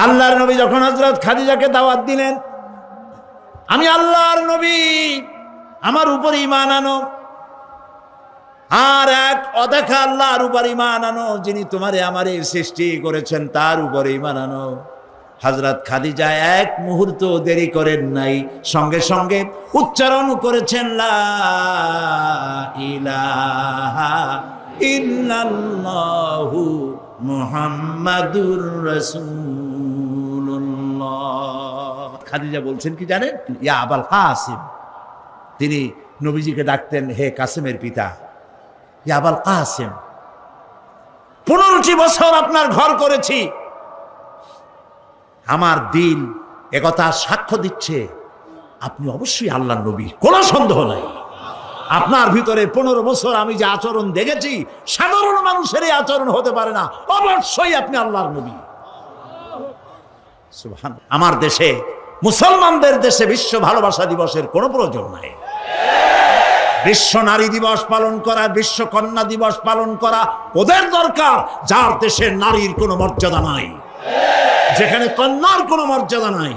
আল্লাহর নবী যখন হযরত খাদিজাকে দাওয়াত দিলেন, আমি আল্লাহর নবী, আমার উপর ঈমান আনো, আর এক অদেখা আল্লাহর উপর ঈমান আনো, যিনি তোমারে আমারে সৃষ্টি করেছেন তার উপর ঈমান আনো। হযরত খাদিজা এক মুহূর্ত দেরি করেন নাই, সঙ্গে সঙ্গে উচ্চারণ করেছেন লা ইলাহা ইল্লাল্লাহু মুহাম্মাদুর রাসূলুল্লাহ। খাদিজা বলছেন কি জানেন? ইয়া আবাল কাসিম। তিনি নবীজিকে ডাকতেন হে কাসিমের পিতা। ইয়া আবাল কাসিম, 15টি বছর আপনার ঘর করেছি, আমার দিল একথা সাক্ষ্য দিচ্ছে আপনি অবশ্যই আল্লাহর নবী, কোনো সন্দেহ নাই। আপনার ভিতরে 15 বছর আমি যে আচরণ দেখেছি, সাধারণ মানুষের এই আচরণ হতে পারে না, অবশ্যই আপনি আল্লাহর নবী। সুবহানাল্লাহ। আমার দেশে, মুসলমানদের দেশে বিশ্ব ভালোবাসা দিবসের কোনো প্রয়োজন নাই। বিশ্ব নারী দিবস পালন করা, বিশ্ব কন্যা দিবস পালন করা ওদের দরকার, যার দেশে নারীর কোনো মর্যাদা নাই, যেখানে কন্যার কোনো মর্যাদা নাই,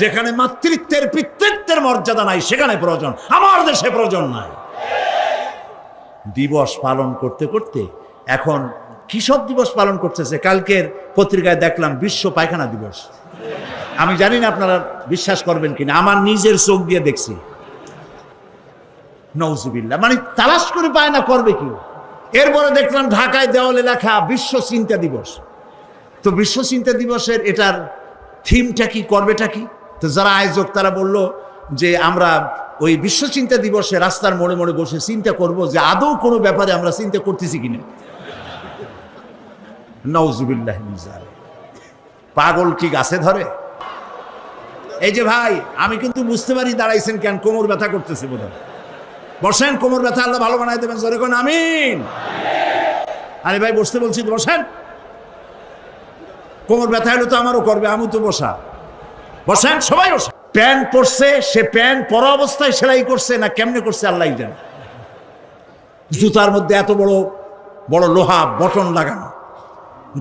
যেখানে মাতৃত্বের পিতৃত্বের মর্যাদা নাই, সেখানে প্রয়োজন। আমার দেশে প্রয়োজন নাই। দিবস পালন করতে করতে এখন কিসব দিবস পালন করতেছে। কালকের পত্রিকায় দেখলাম বিশ্ব পায়খানা দিবস। আমি জানি না আপনারা বিশ্বাস করবেন কিনা, আমার নিজের চোখ দিয়ে দেখছি। নাউজুবিল্লাহ, মানে তালাশ করে পায় না, করবে কি? এরপরে দেখলাম ঢাকায় দেওয়ালে লেখা বিশ্ব চিন্তা দিবস। তো বিশ্ব চিন্তা দিবসের এটার থিমটা কি, করবেটা কি? তো যারা আয়োজক তারা বলল যে আমরা ওই বিশ্ব চিন্তা দিবসে রাস্তার মোড়ে মোড়ে বসে চিন্তা করব যে আদৌ কোনো ব্যাপারে আমরা চিন্তা করতেছি কিনা। নাউজুবিল্লাহ, পাগল কি গাছে ধরে? এই যে ভাই, আমি কিন্তু বুঝতে পারি দাঁড়াইছেন কেন, কোমর ব্যথা করতেছে বোধহয়। বসেন, কোমর ব্যথা আল্লাহ ভালো বানাই দেবেন, জোরে কোন আমিন। আরে ভাই বসতে বলছি, বসেন। কোমর ব্যথা হলে তো আমারও করবে, আমি তো বসা। বসেন, সবাই বসে। প্যান্ট পরছে, সে প্যান্ট পরা অবস্থায় সেলাই করছে না কেমনে করছে আল্লাহ জানে। জুতার মধ্যে এত বড় বড় লোহা বটন লাগানো,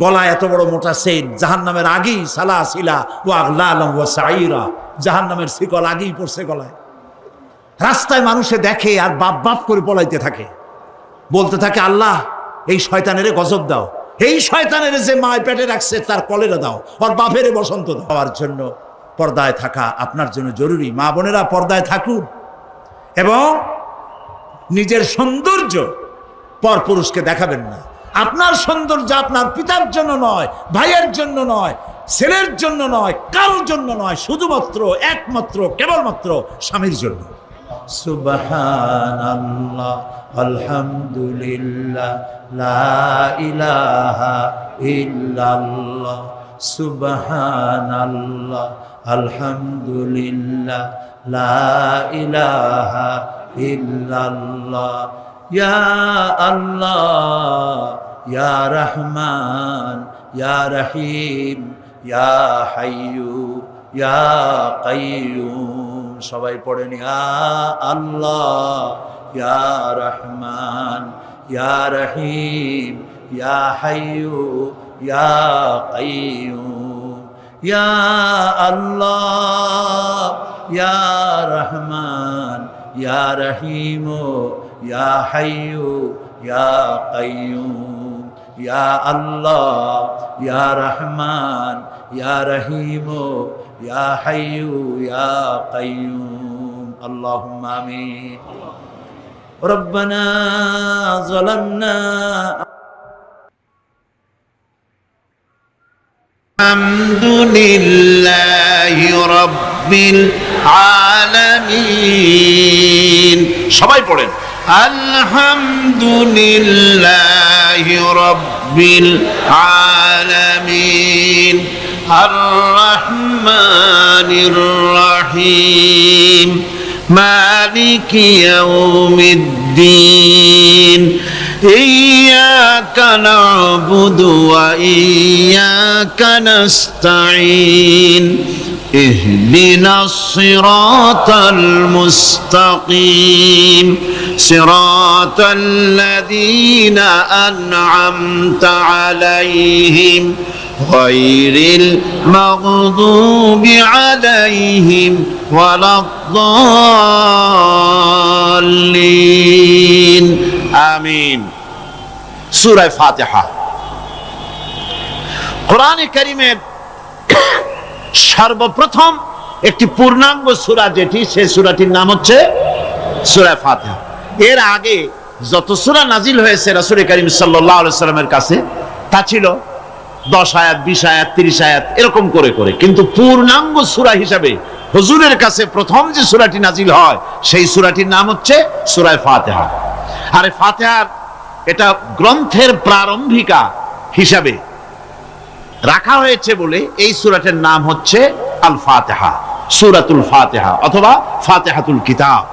গলায় এত বড় মোটা সেন, জাহান্নামের আগেই সালাসিলা ওয়া আগলালাম ওয়া সাইরা, জাহান্নামের শিকল আগেই পড়ছে গলায়। রাস্তায় মানুষে দেখে আর বাপ বাপ করে পলাইতে থাকে, বলতে থাকে আল্লাহ এই শয়তানের গজব দাও, এই শয়তানের যে মায় পেটে রাখছে তার কলেরা দাও, আর বাপের বসন্ত দেওয়ার জন্য পর্দায় থাকা আপনার জন্য জরুরি। মা বোনেরা পর্দায় থাকুন এবং নিজের সৌন্দর্য পরপুরুষকে দেখাবেন না। আপনার সৌন্দর্য আপনার পিতার জন্য নয়, ভাইয়ের জন্য নয়, ছেলের জন্য নয়, কারোর জন্য নয়, শুধুমাত্র একমাত্র কেবলমাত্র স্বামীর জন্য। সুবহানাল্লাহ, আলহামদুলিল্লাহ, লা ইলাহা ইল্লাল্লাহ, সুবহানাল্লাহ, আলহামদুলিল্লাহ, লা ইলাহা ইল্লাল্লাহ, ইয়া আল্লাহ, ইয়া রহমান, ইয়া রহিম, ইয়া হাইয়্যু, ইয়া কাইয়্যুম। সবাই পড়েন ইয়া আল্লাহ, ইয়া রহমান, ইয়া রহিম, ইয়া হাইয়্যু, ইয়া কাইয়্যুম, ইয়া আল্লাহ, ইয়া রহমান, ইয়া রহিম, ইয়া হাইয়্যু, ইয়া কাইয়্যুম, ইয়া আল্লাহ, ইয়া রহমান, ইয়া রহিম, ইয়া হাইয়্যু, ইয়া কাইয়্যুম। আল্লাহুম্মা আমিন। রব্বানা যালামনা আলহামদুলিল্লাহি রাব্বিল আলামিন। সবাই পড়েন আলহামদুলিল্লাহি রাব্বিল আলামিন, আর রহমানির রহিম, মালিকি ইয়াউমিদ্দিন, ইয়্যাকা না'বুদু ওয়া ইয়্যাকা নাস্তাঈন, ইহদিনাস সিরাতাল মুস্তাকিম, সিরাতাল্লাযীনা আন'আমতা আলাইহিম গায়রিল মাগদুবি আলাইহিম ওয়ালাদ-দাল্লিন। আমিন। সূরা ফাতিহা কোরআনে কারীমের সর্বপ্রথম একটি পূর্ণাঙ্গ সূরা, যেটি সেই সূরাটির নাম হচ্ছে সূরা ফাতিহা। এর আগে যত সূরা নাজিল হয়েছে রাসূল করিম সাল্লাল্লাহু আলাইহি সাল্লামের কাছে, তা ছিল 10 আয়াত, 20 আয়াত, 30 আয়াত, এরকম করে করে। কিন্তু পূর্ণাঙ্গ সূরা হিসাবে হুজুরের কাছে প্রথম যে সূরাটি নাজিল হয়, সেই সূরাটির নাম হচ্ছে সূরা ফাতিহা। আর এই ফাতিহার এটা গ্রন্থের প্রারম্ভিকা হিসাবে রাখা হয়েছে বলে এই সূরাটির নাম হচ্ছে আল ফাতিহা, সূরাতুল ফাতিহা অথবা ফাতিহাতুল কিতাব।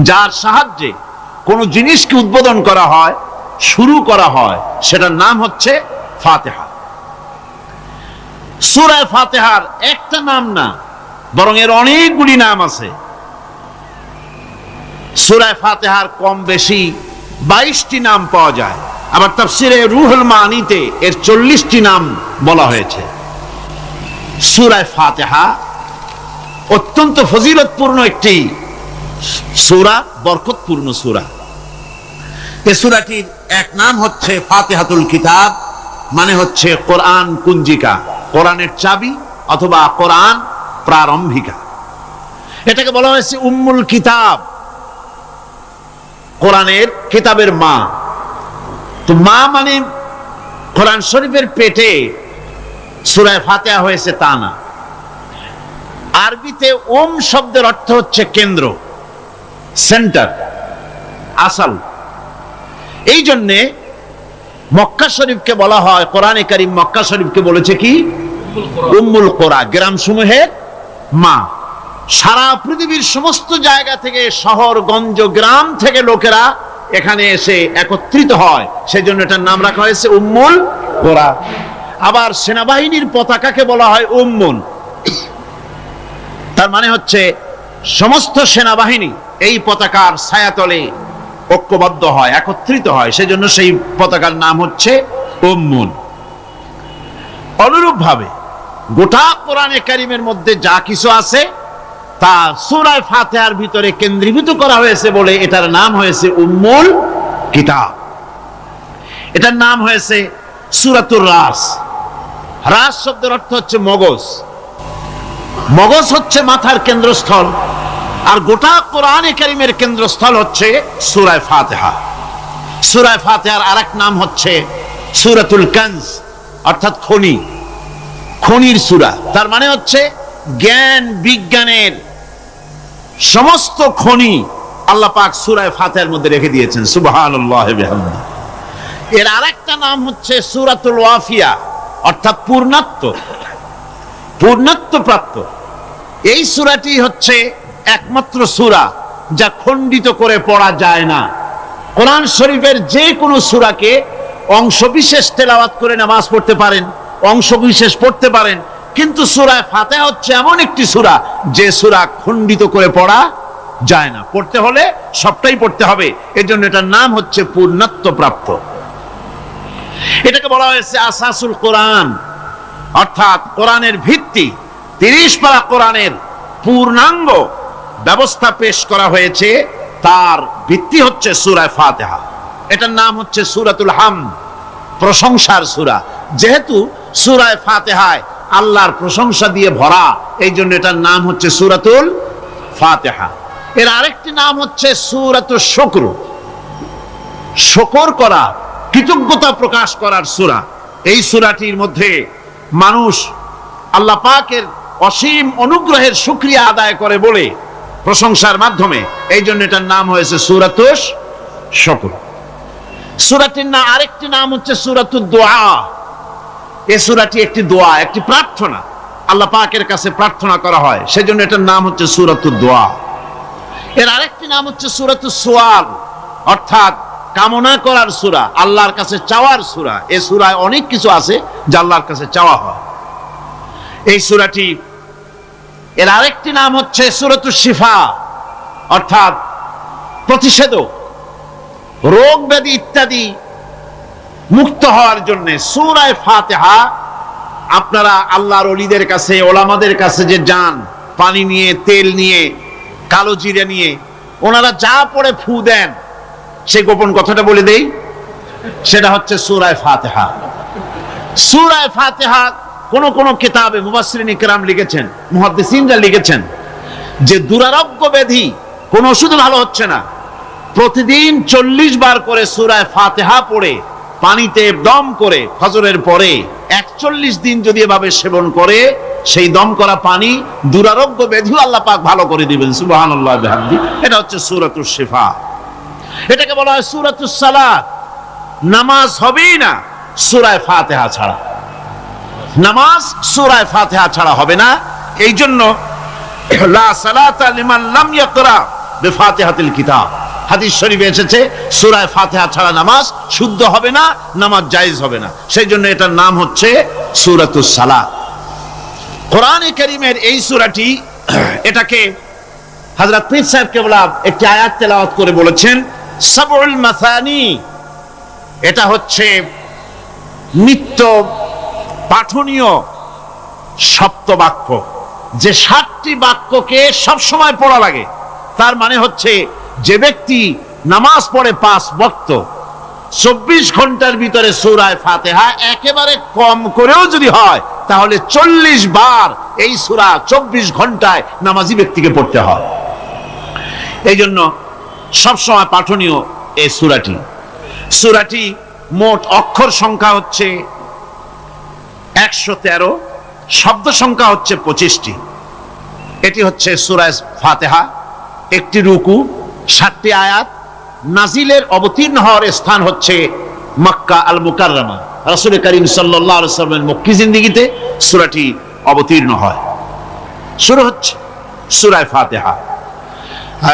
যার সাহায্যে কোন জিনিসকে উদ্বোধন করা হয়, শুরু করা হয়, সেটার নাম হচ্ছে ফাতিহা। সূরা ফাতিহার একটা নাম না, বরং এর অনেকগুলি নাম আছে। সূরা ফাতিহার কম বেশি 22টি নাম পাওয়া যায়। আবার তাফসিরে রুহুল মানিতে এর 40টি নাম বলা হয়েছে। সূরা ফাতিহা অত্যন্ত ফজিলতপূর্ণ একটি সূরা, বরকতপূর্ণ সূরা। এই সূরাটির এক নাম হচ্ছে ফাতিহাতুল কিতাব, মানে হচ্ছে কোরআন কুঞ্জিকা, কোরআনের চাবি অথবা কোরআন প্রারম্ভিকা। এটাকে বলা হয়েছে উম্মুল কিতাব, কোরআনের কিতাবের মা। তো মা মানে কোরআন শরীফের পেটে সূরা ফাতিহা হয়েছে তা না। আরবিতে ওম শব্দের অর্থ হচ্ছে কেন্দ্র, সেন্টার, আসল। এই জন্যে মক্কা শরীফকে বলা হয়, কোরআনে কারীম মক্কা শরীফকে বলেছে কি উম্মুল কোরা, গ্রাম সমূহের মা। সারা পৃথিবীর সমস্ত জায়গা থেকে, শহরগঞ্জ, গ্রাম থেকে লোকেরা এখানে এসে একত্রিত হয়, সেজন্য এটার নাম রাখা হয়েছে উম্মুল কোরা। আবার সেনাবাহিনীর পতাকাকে বলা হয় উম্মুন, তার মানে হচ্ছে সমস্ত সেনাবাহিনী এই পতাকার ছায়াতলে ঐক্যবদ্ধ হয়, একত্রিত হয়, সেজন্য সেই পতাকার নাম হচ্ছে উম্মুন। অনুরূপ ভাবে গোটা কোরআনে কারীমের মধ্যে যা কিছু আছে তা সূরা ফাতিহার ভিতরে কেন্দ্রীভূত করা হয়েছে বলে এটার নাম হয়েছে উম্মুল কিতাব। এটার নাম হয়েছে সূরাতুর রাস। রাস শব্দের অর্থ হচ্ছে মগজ। মগজ হচ্ছে মাথার কেন্দ্রস্থল, আর গোটা কোরআনে কারীমের কেন্দ্রস্থল হচ্ছে সূরা ফাতিহা। সূরা ফাতিহার আরেক নাম হচ্ছে সূরাতুল কানজ, অর্থাৎ খনি, খনির সূরা। তার মানে হচ্ছে জ্ঞান বিজ্ঞানের সমস্ত খনি আল্লাহ পাক সূরা ফাতিহার মধ্যে রেখে দিয়েছেন। সুবহানাল্লাহি ওয়া বিহামদিহি। এর আরেকটা নাম হচ্ছে সূরাতুল ওয়াফিয়া, অর্থাৎ পূর্ণত্ব, পূর্ণত্ব প্রাপ্ত। এই সূরাটি হচ্ছে একমাত্র সূরা যা খণ্ডিত করে পড়া যায় না। কোরআন শরীফের যে কোনো সূরাকে অংশবিশেষ তেলাওয়াত করে নামাজ পড়তে পারেন, অংশবিশেষ পড়তে পারেন, কিন্তু সূরা ফাতিহা হচ্ছে এমন একটি সূরা যে সূরা খণ্ডিত করে পড়া যায় না। পড়তে হলে সবটাই পড়তে হবে, এজন্য এটার নাম হচ্ছে পূর্ণত্ব প্রাপ্ত। এটাকে বলা হয়েছে আসাসুল কোরআন, অর্থাৎ কোরআনের ভিত্তি। 30 পারা কোরআনের পূর্ণাঙ্গ ব্যবস্থা পেশ করা হয়েছে, তার ভিত্তি হচ্ছে সূরা ফাতিহা। এটার নাম হচ্ছে সূরাতুল হামদ, প্রশংসার সূরা। যেহেতু সূরা ফাতিহায় আল্লাহর প্রশংসা দিয়ে ভরা, এই জন্য এটার নাম হচ্ছে সূরাতুল ফাতিহা। এর আরেকটি নাম হচ্ছে সূরাতুশ শুকর, শুকর করা, কৃতজ্ঞতা প্রকাশ করার সূরা। এই সূরাটির মধ্যে মানুষ আল্লাহ পাকের অসীম অনুগ্রহের শুকরিয়া আদায় করে বলে প্রশংসার মাধ্যমে, এই জন্য এটার নাম হয়েছে সূরাতুশ শুকর। সূরাটির না আরেকটি নাম হচ্ছে সূরাতুদ দুআ। এই সূরাটি একটি দোয়া, একটি প্রার্থনা, আল্লাহ পাকের কাছে প্রার্থনা করা হয়, সেজন্য এটার নাম হচ্ছে সূরাতুদ দুআ। এর আরেকটি নাম হচ্ছে সূরাতুস সুআল, অর্থাৎ কামনা করার সূরা, আল্লাহর কাছে চাওয়ার সূরা। এই সূরায় অনেক কিছু আছে যা আল্লাহর কাছে চাওয়া হয়। এই সূরাটি, এর আরেকটি নাম হচ্ছে সূরাতুশ শিফা, অর্থাৎ প্রতিষেধক, রোগ ব্যাধি ইত্যাদি মুক্ত হওয়ার জন্য সূরা ফাতিহা আপনারা আল্লাহর ওলিদের কাছে, ওলামাদের কাছে যে যান, পানি নিয়ে, তেল নিয়ে, কালো জিরা নিয়ে, ওনারা যা পড়ে ফু দেন, সেই গোপন কথাটা বলে দেই, সেটা হচ্ছে সূরা ফাতিহা। সূরা ফাতিহা কোন কোন কিতাবে মুফাসসিরিন ইকরাম লিখেছেন, মুহাদ্দিসিনরা লিখেছেন যে দুরারোগ্য ব্যাধি, কোন ওষুধ ভালো হচ্ছে না, প্রতিদিন 40 বার করে সূরা ফাতিহা পড়ে পানিতে দম করে ফজরের পরে 41 দিন যদি এভাবে সেবন করে, সেই দম করা পানি দুরারোগ্য ব্যাধিও আল্লাহ পাক ভালো করে দিবেন। সুবহানাল্লাহ বিহামদি। এটা হচ্ছে সূরাতুশ শিফা। এটাকে বলা হয় সূরাতুস সালাত। নামাজ হবেই না সূরা ফাতিহা ছাড়া, নামাজ সূরা ফাতিহা ছাড়া হবে না। এই জন্য লা সালাতা লিমান লাম ইয়াকরা বিফাতিহাতিল কিতাব, হাদিস শরীফে এসেছে সূরা ফাতিহা ছাড়া নামাজ শুদ্ধ হবে না, নামাজ জায়েজ হবে না। সেই জন্য এটার নাম হচ্ছে সূরাতুস সালাত। কোরআনে কারীমের এই সূরাটি, এটাকে হযরত পীর সাহেব কেবলা একটি আয়াত তেলাওয়াত করে বলেছেন সাবউল মাসানি। এটা হচ্ছে নিত্য পাঠনীয় সপ্তবাক্য, যে 7টি বাক্যকে সব সময় পড়া লাগে। তার মানে হচ্ছে যে ব্যক্তি নামাজ পড়ে 5 ওয়াক্ত 24 ঘন্টার ভিতরে সূরা ফাতিহা একেবারে কম করেও যদি হয়, তাহলে 40 বার এই সূরা 24 ঘন্টায় নামাজি ব্যক্তিকে পড়তে হয়। এই জন্য সবসময় পাঠনীয় এই সূরাটি। সূরাটি মোট অক্ষর সংখ্যা হচ্ছে 113, শব্দ সংখ্যা হচ্ছে 25টি। এটি হচ্ছে সূরা ফাতিহা। একটি রুকু, 7টি আয়াত। নাজিলের অবতীর্ণ হওয়ার স্থান হচ্ছে মক্কা আল মুকাররমা। রাসূল করিম সাল্লাল্লাহু আলাইহি ওয়াসাল্লামের মক্কি জিন্দেগিতে সূরাটি অবতীর্ণ হয়। শুরু হচ্ছে সূরা ফাতিহা।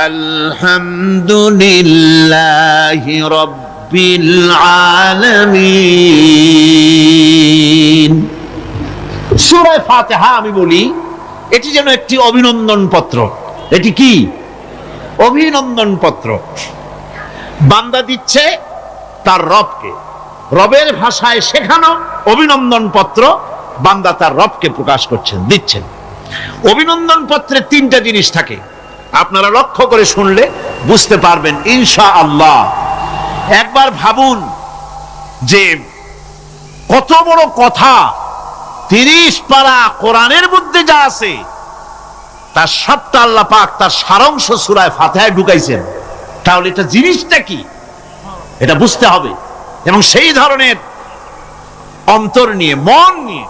আলহামদুলিল্লাহি রাব্বিল আলামিন। সূরা ফাতিহা আমি বলি এটি যেন একটি অভিনন্দন পত্র। এটি কি? অভিনন্দন পত্র। বান্দা দিচ্ছে তার রবকে, রবের ভাষায় শেখানো অভিনন্দন পত্র বান্দা তার রবকে প্রকাশ করছেন, দিচ্ছেন। অভিনন্দন পত্রে 3টা জিনিস থাকে, আপনারা লক্ষ্য করে শুনলে বুঝতে পারবেন ইনশাআল্লাহ। একবার ভাবুন যে কত বড় কথা, 30 পারা কোরআনের মধ্যে যা আছে তার সবটা আল্লাহ পাক তার সারাংশ সূরা ফাতিহায় ঢুকাইছেন। তাহলে এটা জিনিসটা কি, এটা বুঝতে হবে এবং সেই ধরনের অন্তর নিয়ে, মন নিয়ে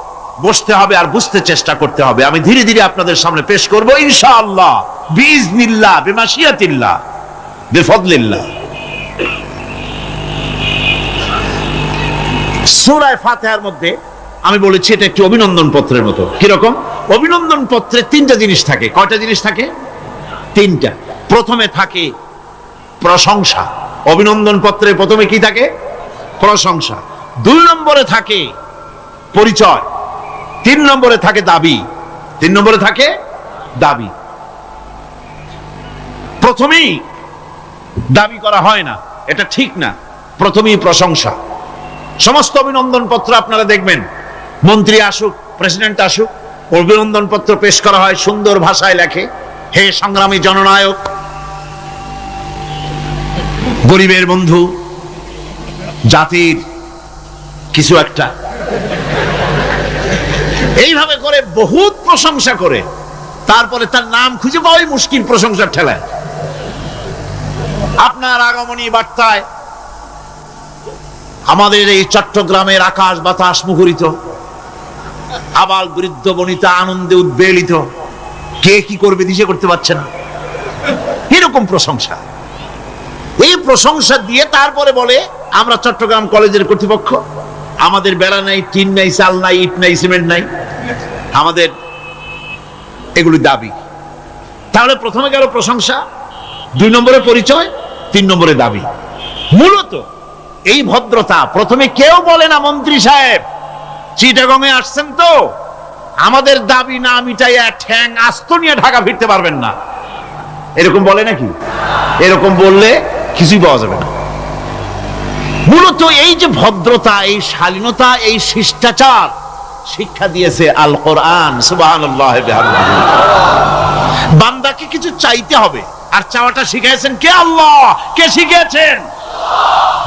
বসতে হবে আর বুঝতে চেষ্টা করতে হবে। আমি ধীরে ধীরে আপনাদের সামনে পেশ করব ইনশাআল্লাহ, বিইজনিল্লাহ, বিমাশিয়াতিল্লাহ, বিফদলিল্লাহ। সূরা ফাতিহার মধ্যে আমি বলেছি এটা একটি অভিনন্দন পত্রের মতো। কিরকম? অভিনন্দন পত্রে 3টা জিনিস থাকে। কয়টা জিনিস থাকে? 3টা। প্রথমে থাকে প্রশংসা। অভিনন্দন পত্রে প্রথমে কি থাকে? প্রশংসা। 2 নম্বরে থাকে পরিচয়। 3 নম্বরে থাকে দাবি। 3 নম্বরে থাকে দাবি। প্রথমেই দাবি করা হয় না, এটা ঠিক না। প্রথমেই প্রশংসা। সমস্ত অভিনন্দন পত্র আপনারা দেখবেন, মন্ত্রী আসুক, প্রেসিডেন্ট আসুক, অভিনন্দন পত্র পেশ করা হয়, সুন্দর ভাষায় লেখে, হে সংগ্রামী জননায়ক, গরিবের বন্ধু, জাতির কিছু একটা, এইভাবে করে বহুত প্রশংসা করে তারপরে তার নাম খুঁজে পাওয়াই মুশকিল প্রশংসার ঠেলায়। আপনার আগমনী বার্তায় আমাদের এই চট্টগ্রামের আকাশ বাতাস মুখরিত, আবাল বৃদ্ধ বনিতা আনন্দে উদ্বেলিত, কে কি করবে দিশে করতে পারছে না, এরকম প্রশংসা। এই প্রশংসা দিয়ে তারপরে বলে আমরা চট্টগ্রাম কলেজের কর্তৃপক্ষ, আমাদের বেড়া নাই, টিন নাই, চাল নাই, ইট নাই, সিমেন্ট নাই, আমাদের এগুলি দাবি। তাহলে প্রথমে গেল প্রশংসা, 2 নম্বরে পরিচয়, 3 নম্বরে দাবি। মূলত এই ভদ্রতা প্রথমে কেউ বলে না, মন্ত্রী সাহেব চিটাগংয়ে আসছেন তো, আমাদের দাবি না মিটাইয়া ঠ্যাং আস্ত নিয়ে ঢাকা ফিরতে পারবেন না, এরকম বলে নাকি? এরকম বললে কিছুই পাওয়া যাবে না। মূলত এই যে ভদ্রতা, এই শালীনতা, এই শিষ্টাচার শিক্ষা দিয়েছে আল কোরআন। সুবহানাল্লাহ বিহামদিহি। বান্দাকে কিছু চাইতে হবে, আর চাওয়াটা শিখাইছেন কে? আল্লাহ। কে শিখিয়েছেন?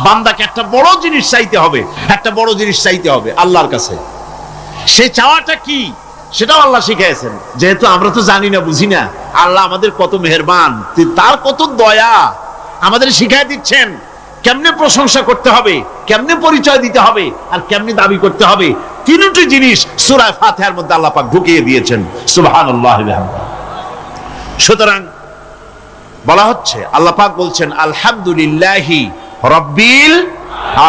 বান্দাকে একটা বড় জিনিস চাইতে হবে, একটা বড় জিনিস চাইতে হবে আল্লাহর কাছে। সে চাওয়াটা কি সেটাও আল্লাহ শিখাইছেন। যেহেতু আমরা তো জানি না, বুঝি না, আল্লাহ আমাদের কত মেহেরবান, তার কত দয়া, আমাদের শিখাই দিচ্ছেন কেমনে প্রশংসা করতে হবে, কেমনে পরিচয় দিতে হবে, আর কেমনে দাবি করতে হবে। তিনটি জিনিস সূরা ফাতিহার মধ্যে আল্লাহ পাক ঢুকিয়ে দিয়েছেন। সুবহানাল্লাহ বিহামদিহি। সুতরাং বলা হচ্ছে, আল্লাহ পাক বলছেন আলহামদুলিল্লাহি রাব্বিল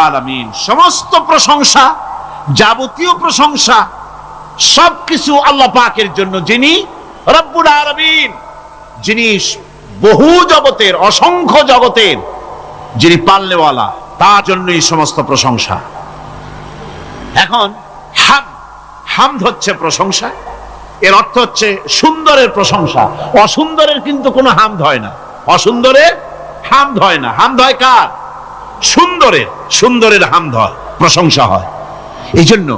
আলামিন। সমস্ত প্রশংসা, যাবতীয় প্রশংসা সবকিছু আল্লাহ পাকের জন্য, যিনি রব্বুল আলামিন, যিনি বহু জগতের, অসংখ্য জগতের যিনি পালনেওয়ালা, তার জন্যই সমস্ত প্রশংসা। এখন হামদ হচ্ছে প্রশংসা, এর অর্থ হচ্ছে সুন্দরের প্রশংসা। অসুন্দরের কিন্তু কোনো হামদ হয় না, অসুন্দরের হামদ হয় না। হামদ হয় কার? সুন্দরের। সুন্দরের হামদ হয়, প্রশংসা হয়। এই জন্য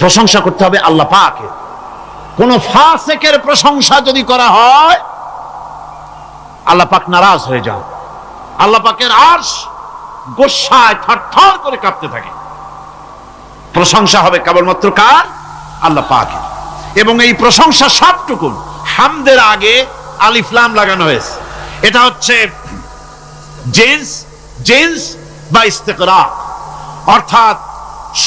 প্রশংসা করতে হবে আল্লাহ পাকের। কোন ফাসিকের প্রশংসা যদি করা হয়, আল্লাহ পাক নারাজ হয়ে যান। আল্লাহ পাকের আরশ গোসায় থরথর করে কাঁপতে থাকে। প্রশংসা হবে কেবলমাত্র কার? আল্লাহ পাকের। এবং এই প্রশংসা সবটুকু হামদের আগে আলিফ লাম লাগানো হয়েছে। এটা হচ্ছে জিন্স বা ইস্তিগরাক, অর্থাৎ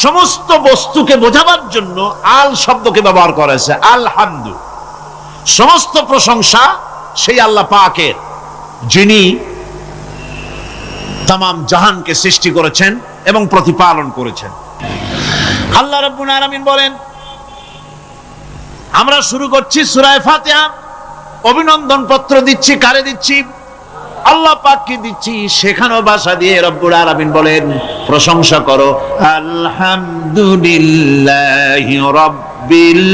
সমস্ত বস্তুকে বোঝাবার জন্য আল শব্দকে ব্যবহার করা হয়েছে। আলহামদু, সমস্ত প্রশংসা সেই আল্লাহ পাকের, যিনি তামাম জাহানকে সৃষ্টি করেছেন এবং প্রতিপালন করেছেন। আল্লাহ রাব্বুল আলামিন বলেন, আমরা শুরু করছি সূরা ফাতিহা, অভিনন্দন পত্র দিচ্ছি। কারে দিচ্ছি? আল্লাহ পাককে দিচ্ছি। শেখানো ভাষা দিয়ে রব্বুল আলামিন বলেন, প্রশংসা করো আলহামদুলিল্লাহি রাব্বিল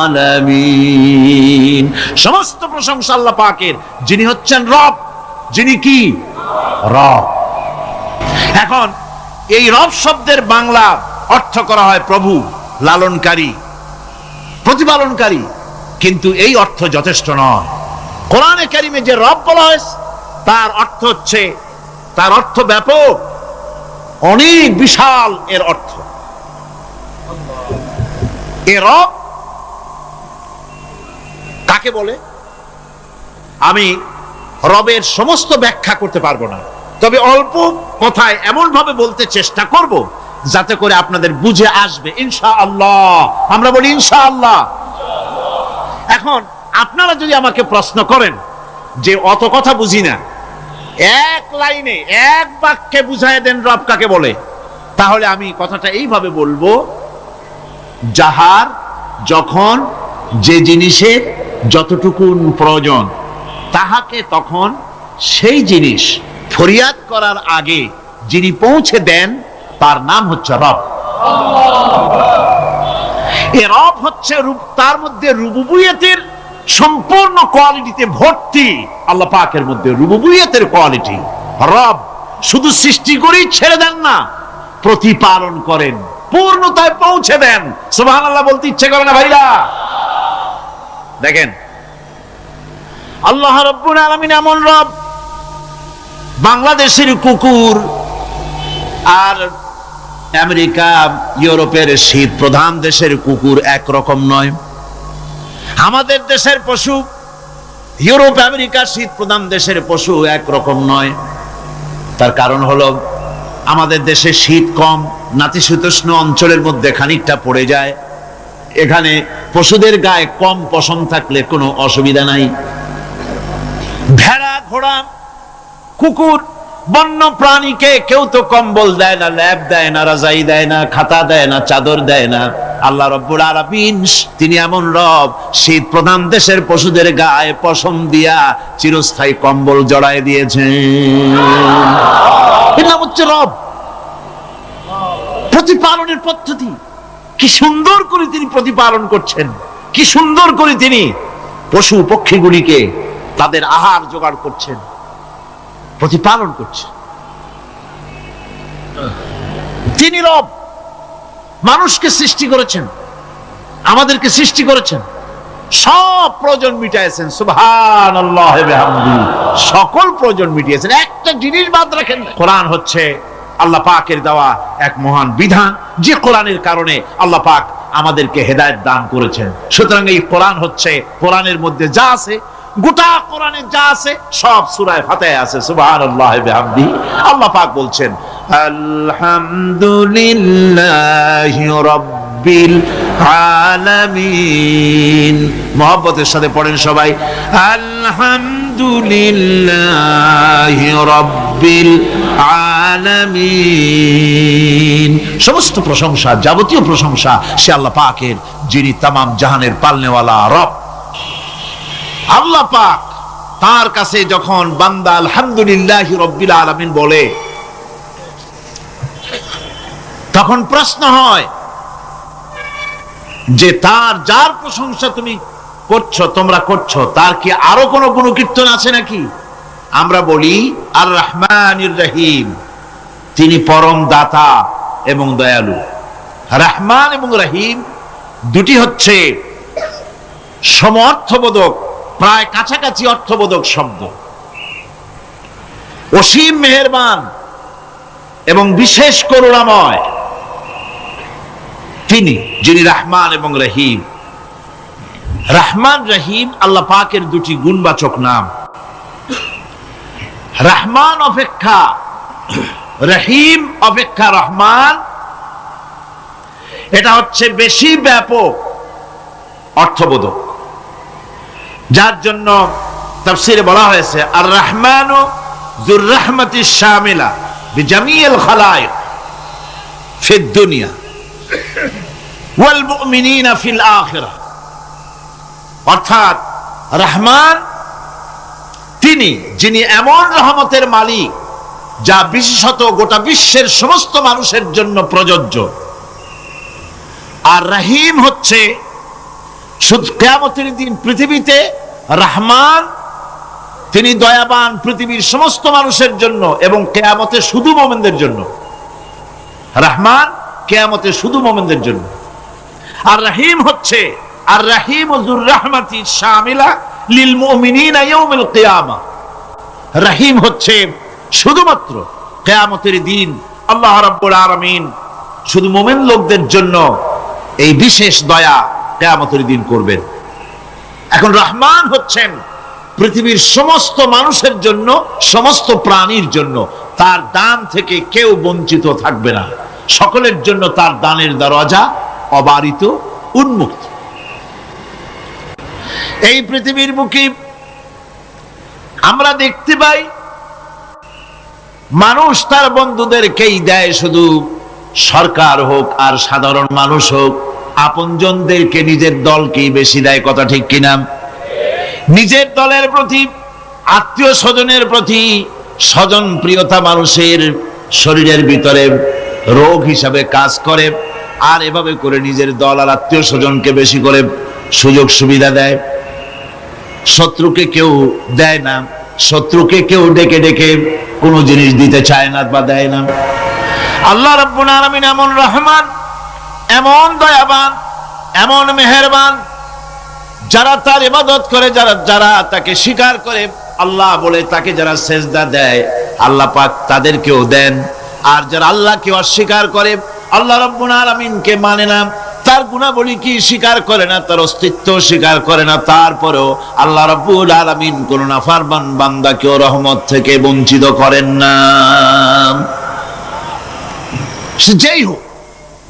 আলামিন। সমস্ত প্রশংসা আল্লাহ পাকের, যিনি হচ্ছেন রব। যিনি কি? রব। এখন এই রব শব্দের বাংলা অর্থ করা হয় প্রভু, লালনকারী, প্রতিপালনকারী, কিন্তু এই অর্থ যথেষ্ট নয়। কোরআনে কারিমে যে রব বলা হয়েছে তার অর্থ হচ্ছে, তার অর্থ ব্যাপক, অনেক বিশাল এর অর্থ। এ রব কাকে বলে আমি রবের সমস্ত ব্যাখ্যা করতে পারবো না, তবে অল্প কথায় এমন ভাবে বলতে চেষ্টা করব যাতে করে আপনাদের বুঝে আসবে ইনশাআল্লাহ। আমরা বলি ইনশাআল্লাহ। এখন আপনারা যদি আমাকে প্রশ্ন করেন যে অত কথা বুঝি না, এক লাইনে এক বাক্যে বুঝায় দেন রব কাকে বলে, তাহলে আমি কথাটা এইভাবে বলবো, যাহার যখন যে জিনিসের যতটুকু প্রয়োজন তাহাকে তখন সেই জিনিস ফরিয়াদ করার আগে যিনি পৌঁছে দেন তার নাম হচ্ছে রব। এ রব হচ্ছে তার মধ্যে রুবুবিয়তের সম্পূর্ণ কোয়ালিটিতে ভর্তি। আল্লাহ পাকের মধ্যে রুবুবিয়তের কোয়ালিটি। রব শুধু সৃষ্টি করেই ছেড়ে দেন না, প্রতিপালন করেন, পূর্ণতায় পৌঁছে দেন। সুবহানাল্লাহ বলতে ইচ্ছে করে না ভাইরা? দেখেন আল্লাহ রাব্বুল আলামিন এমন রব, বাংলাদেশের কুকুর আর আমেরিকা, ইউরোপের শীত প্রধান দেশের কুকুর একরকম নয়। আমাদের দেশের পশু, ইউরোপ আমেরিকা শীত প্রধান দেশের পশু একরকম নয়। তার কারণ হলো আমাদের দেশে শীত কম, নাতিশীতোষ্ণ অঞ্চলের মধ্যে খানিকটা পড়ে যায়। এখানে পশুদের গায়ে কম পশম থাকলে কোনো অসুবিধা নাই। ভেড়া, ঘোড়া, কুকুর, বন্য প্রাণীকে কেউ তো কম্বল দেয় না, ল্যাপ দেয় না, রাজাই দেয় না, খাতা দেয় না, চাদর দেয় না। আল্লাহ রাব্বুল আলামিন তিনি এমন রব, শীত প্রধান দেশের পশুদের গায়ে পশম দিয়া চিরস্থায়ী কম্বল জড়ায় দিয়েছেন। এর নাম হচ্ছে রব। প্রতিপালনের পদ্ধতি কি সুন্দর করে তিনি প্রতিপালন করছেন, কি সুন্দর করে তিনি পশু পক্ষীগুলিকে তাদের আহার জোগাড় করছেন, প্রতিপালন করছেন। তিনি রব, মানুষকে সৃষ্টি করেছেন, আমাদেরকে সৃষ্টি করেছেন, সব প্রয়োজন মিটাইছেন। সুবহানাল্লাহ ওয়া বিহামদিহি, সকল প্রয়োজন মিটিয়েছেন, একটা জিনিস বাদ রাখেন না। কোরআন হচ্ছে আল্লাহ পাকের দেওয়া এক মহান বিধান, যে কোরআনের কারণে আল্লাহ পাক আমাদেরকে হেদায়েত দান করেছেন। সুতরাং এই কোরআন হচ্ছে, কোরআনের মধ্যে যা আছে, গোটা কোরআনে যা আছে সব সূরা ফাতিহায় আছে। সুবহানাল্লাহ ওয়া বিহামদিহি। আল্লাহ পাক বলছেন আলহামদুলিল্লাহি রাব্বিল আলামিন। মুহাব্বতের সাথে পড়েন সবাই, আলহামদুলিল্লাহি রাব্বিল আলামিন। সমস্ত প্রশংসা, যাবতীয় প্রশংসা সে আল্লাহ পাকের, যিনি তামাম জাহানের পালনেওয়ালা রব। আল্লাহ পাক তার কাছে যখন বান্দা আলহামদুলিল্লাহি রাব্বিল আলামিন বলে, তখন প্রশ্ন হয় যে তার, যার প্রশংসা তুমি করছো, তোমরা করছো, তার কি আরো কোনো গুণকীর্তন আছে নাকি? আমরা বলি আর রহমানির রহিম, তিনি পরম দাতা এবং দয়ালু। রহমান এবং রহিম দুটি হচ্ছে সমঅর্থবোধক, প্রায় কাছাকাছি অর্থবোধক শব্দ। অসীম মেহেরবান এবং বিশেষ করুণাময় তিনি, যিনি রহমান এবং রহিম। রহমান রহিম আল্লাহ পাকের দুটি গুণবাচক নাম। রহমান অপেক্ষা, রহিম অপেক্ষা রহমান, এটা হচ্ছে বেশি ব্যাপক অর্থবোধক, যার জন্য তাফসীরে বলা হয়েছে আর রহমানু যুর রাহমাতিশ শামিলা বিজামিল খালায়েক ফিদ দুনিয়া ওয়াল মুমিনিনা ফিল আখিরাহ। অর্থাৎ রহমান তিনি, যিনি এমন রহমতের মালিক যা বিশেষত গোটা বিশ্বের সমস্ত মানুষের জন্য প্রযোজ্য। আর রহিম হচ্ছে শুধু কিয়ামতের দিন পৃথিবীতে রহমান, তিনি দয়াবান পৃথিবীর সমস্ত মানুষের জন্য এবং কিয়ামতে শুধু মুমিনদের জন্য। রহমান কিয়ামতে শুধু মুমিনদের জন্য। আর রহিম হচ্ছে আর রহিম যুর রাহমাতি শামিলা লিল মুমিনিনা ইয়াউমিল কিয়ামা। রহিম হচ্ছে শুধুমাত্র কিয়ামতের দিন আল্লাহ রাব্বুল আলামিন শুধু মুমিন লোকদের জন্য এই বিশেষ দয়া কিয়ামতের দিন করবেন। এখন রহমান হচ্ছেন পৃথিবীর সমস্ত মানুষের জন্য, সমস্ত প্রাণীর জন্য, তার দান থেকে কেউ বঞ্চিত থাকবে না। সকলের জন্য তার দানের দরজা অবারিত, উন্মুক্ত। এই পৃথিবীর বুকে আমরা দেখতে পাই মানুষ তার বন্ধুদেরকেই দেয়, শুধু সরকার হোক আর সাধারণ মানুষ হোক, আপনজনদেরকে, নিজের দলকেই বেশি দেয়। কথা ঠিক কিনা? নিজের দলের প্রতি, আত্মীয় স্বজনের প্রতি স্বজন প্রিয়তা মানুষের শরীরের ভিতরে রোগ হিসাবে কাজ করে, আর এভাবে করে নিজের দল আর আত্মীয় স্বজনকে বেশি করে সুযোগ সুবিধা দেয়। শত্রুকে কেউ দেয় না, শত্রুকে কেউ ডেকে ডেকে কোনো জিনিস দিতে চায় না বা দেয় না। আল্লাহ রাব্বুল আলামিন এমন রহমান, এমন দয়াবান, এমন মেহেরবান, যারা তার ইবাদত করে, যারা তাকে স্বীকার করে, আল্লাহ বলে তাকে যারা সেজদা দেয়, আল্লাহ পাক তাদেরকেও দেন। আর যারা আল্লাহকে অস্বীকার করে, আল্লাহ রাব্বুল আলামিনকে মানে না, তার গুণাবলী কি স্বীকার করে না, তার অস্তিত্ব স্বীকার করে না, তারপরেও আল্লাহ রাব্বুল আলামিন কোন নাফরমান বান্দাকেও রহমত থেকে বঞ্চিত করেন না। সে যেই হোক,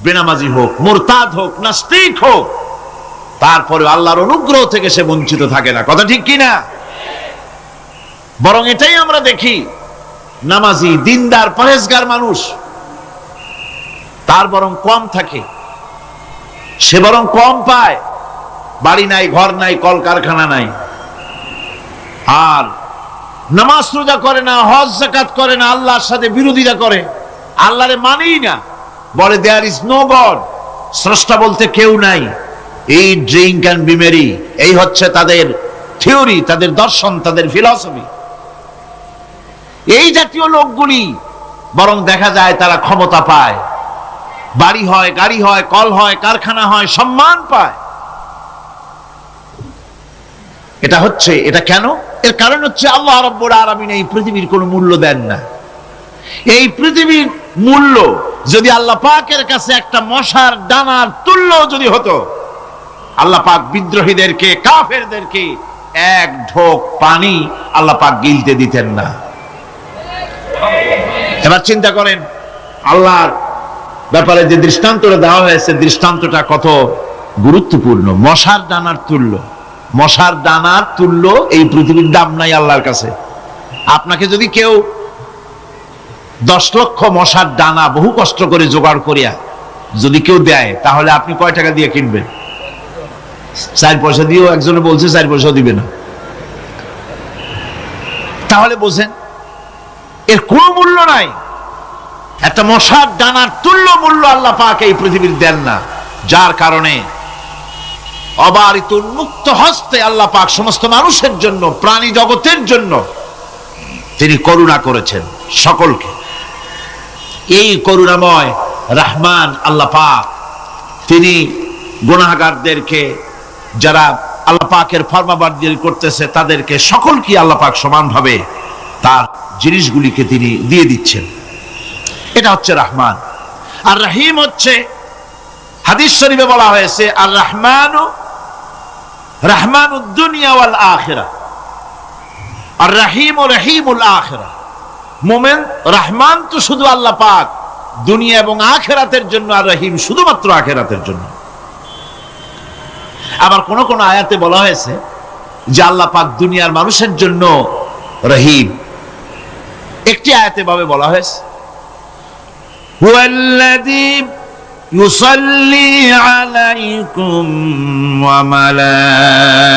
বেনামাজি হোক, মুরতাদ হোক, নাস্তিক হোক, তারপরে আল্লাহর অনুগ্রহ থেকে সে বঞ্চিত থাকে না। কথা ঠিক কিনা? বরং এটাই আমরা দেখি, নামাজি, দিনদার, পরেজগার মানুষ তার বরং কম থাকে, সে বরং কম পায়। বাড়ি নাই, ঘর নাই, কলকারখানা নাই, আর নামাজ রোজা করে না, হজ যাকাত করে না, আল্লাহর সাথে বিরোধিতা করে, আল্লাহরে মানেই না, বলে দেয়ার ইজ নো গড, স্রষ্টা বলতে কেউ নাই। এই ড্রিঙ্ক অ্যান্ড বি মেরি, এই হচ্ছে তাদের থিওরি, তাদের দর্শন, তাদের ফিলসফি। এই জাতীয় লোকগুলি বরং দেখা যায় তারা ক্ষমতা পায়, বাড়ি হয়, গাড়ি হয়, কল হয়, কারখানা হয়, সম্মান পায়। এটা কেন? এর কারণ হচ্ছে আল্লাহ রাব্বুল আলামিন এই পৃথিবীর কোনো মূল্য দেন না। এই পৃথিবীর মূল্য যদি আল্লাহ পাকের কাছে একটা মশার ডানার তুল্য যদি হতো, আল্লাহ পাক বিদ্রোহীদেরকে, কাফেরদেরকে এক ঢোক পানি আল্লাহ পাক গিলতে দিতেন না। এবার চিন্তা করেন, আল্লাহর ব্যাপারে যে দৃষ্টান্তটা দেওয়া হয়েছে, দৃষ্টান্তটা কত গুরুত্বপূর্ণ। মশার ডানার তুল্য, মশার ডানার তুল্য এই পৃথিবীর দাম নাই আল্লাহর কাছে। আপনাকে যদি কেউ 10 লক্ষ মশার ডানা বহু কষ্ট করে জোগাড় করিয়া যদি কেউ দেয়, তাহলে আপনি কয় টাকা দিয়ে কিনবেন? 4 পয়সা দিয়েও একজনে বলছে 4 পয়সা দিবে না। তাহলে বোঝেন এর কোনো মূল্য নাই। একটা মশার ডানার তুল্য মূল্য আল্লাহ পাক এই পৃথিবীর দেন না, যার কারণে অবারিত উন্মুক্ত হস্তে আল্লাহ পাক সমস্ত মানুষের জন্য, প্রাণী জগতের জন্য তিনি করুণা করেছেন সকলকে। এই করুণাময় রহমান আল্লাহ পাক তিনি গুনাহগারদেরকে, যারা আল্লাহ পাকের ফরমাবরদারি করতেছে, তাদেরকে সকলকে আল্লাহ পাক সমানভাবে তার জিনিসগুলিকে তিনি দিয়ে দিচ্ছেন। এটা হচ্ছে রহমান। আর রহিম হচ্ছে, হাদিস শরীফে বলা হয়েছে, আর রহমানু রহমানুদ দুনিয়া ওয়াল আখিরা, আর রহিম ও রহিমুল আখিরা। মোমেন রহমান তো শুধু আল্লাহ পাক দুনিয়া এবং আখিরাতের জন্য, আর রহিম শুধুমাত্র আখিরাতের জন্য। আবার কোন কোন আয়াতে বলা হয়েছে যে আল্লাহ পাক দুনিয়ার মানুষের জন্য রহিম। একটি আয়াতে ভাবে বলা হয়েছে, হুয়াল্লাযী ইউসাল্লি আলাইকুম ওয়া মালাইকাতুহু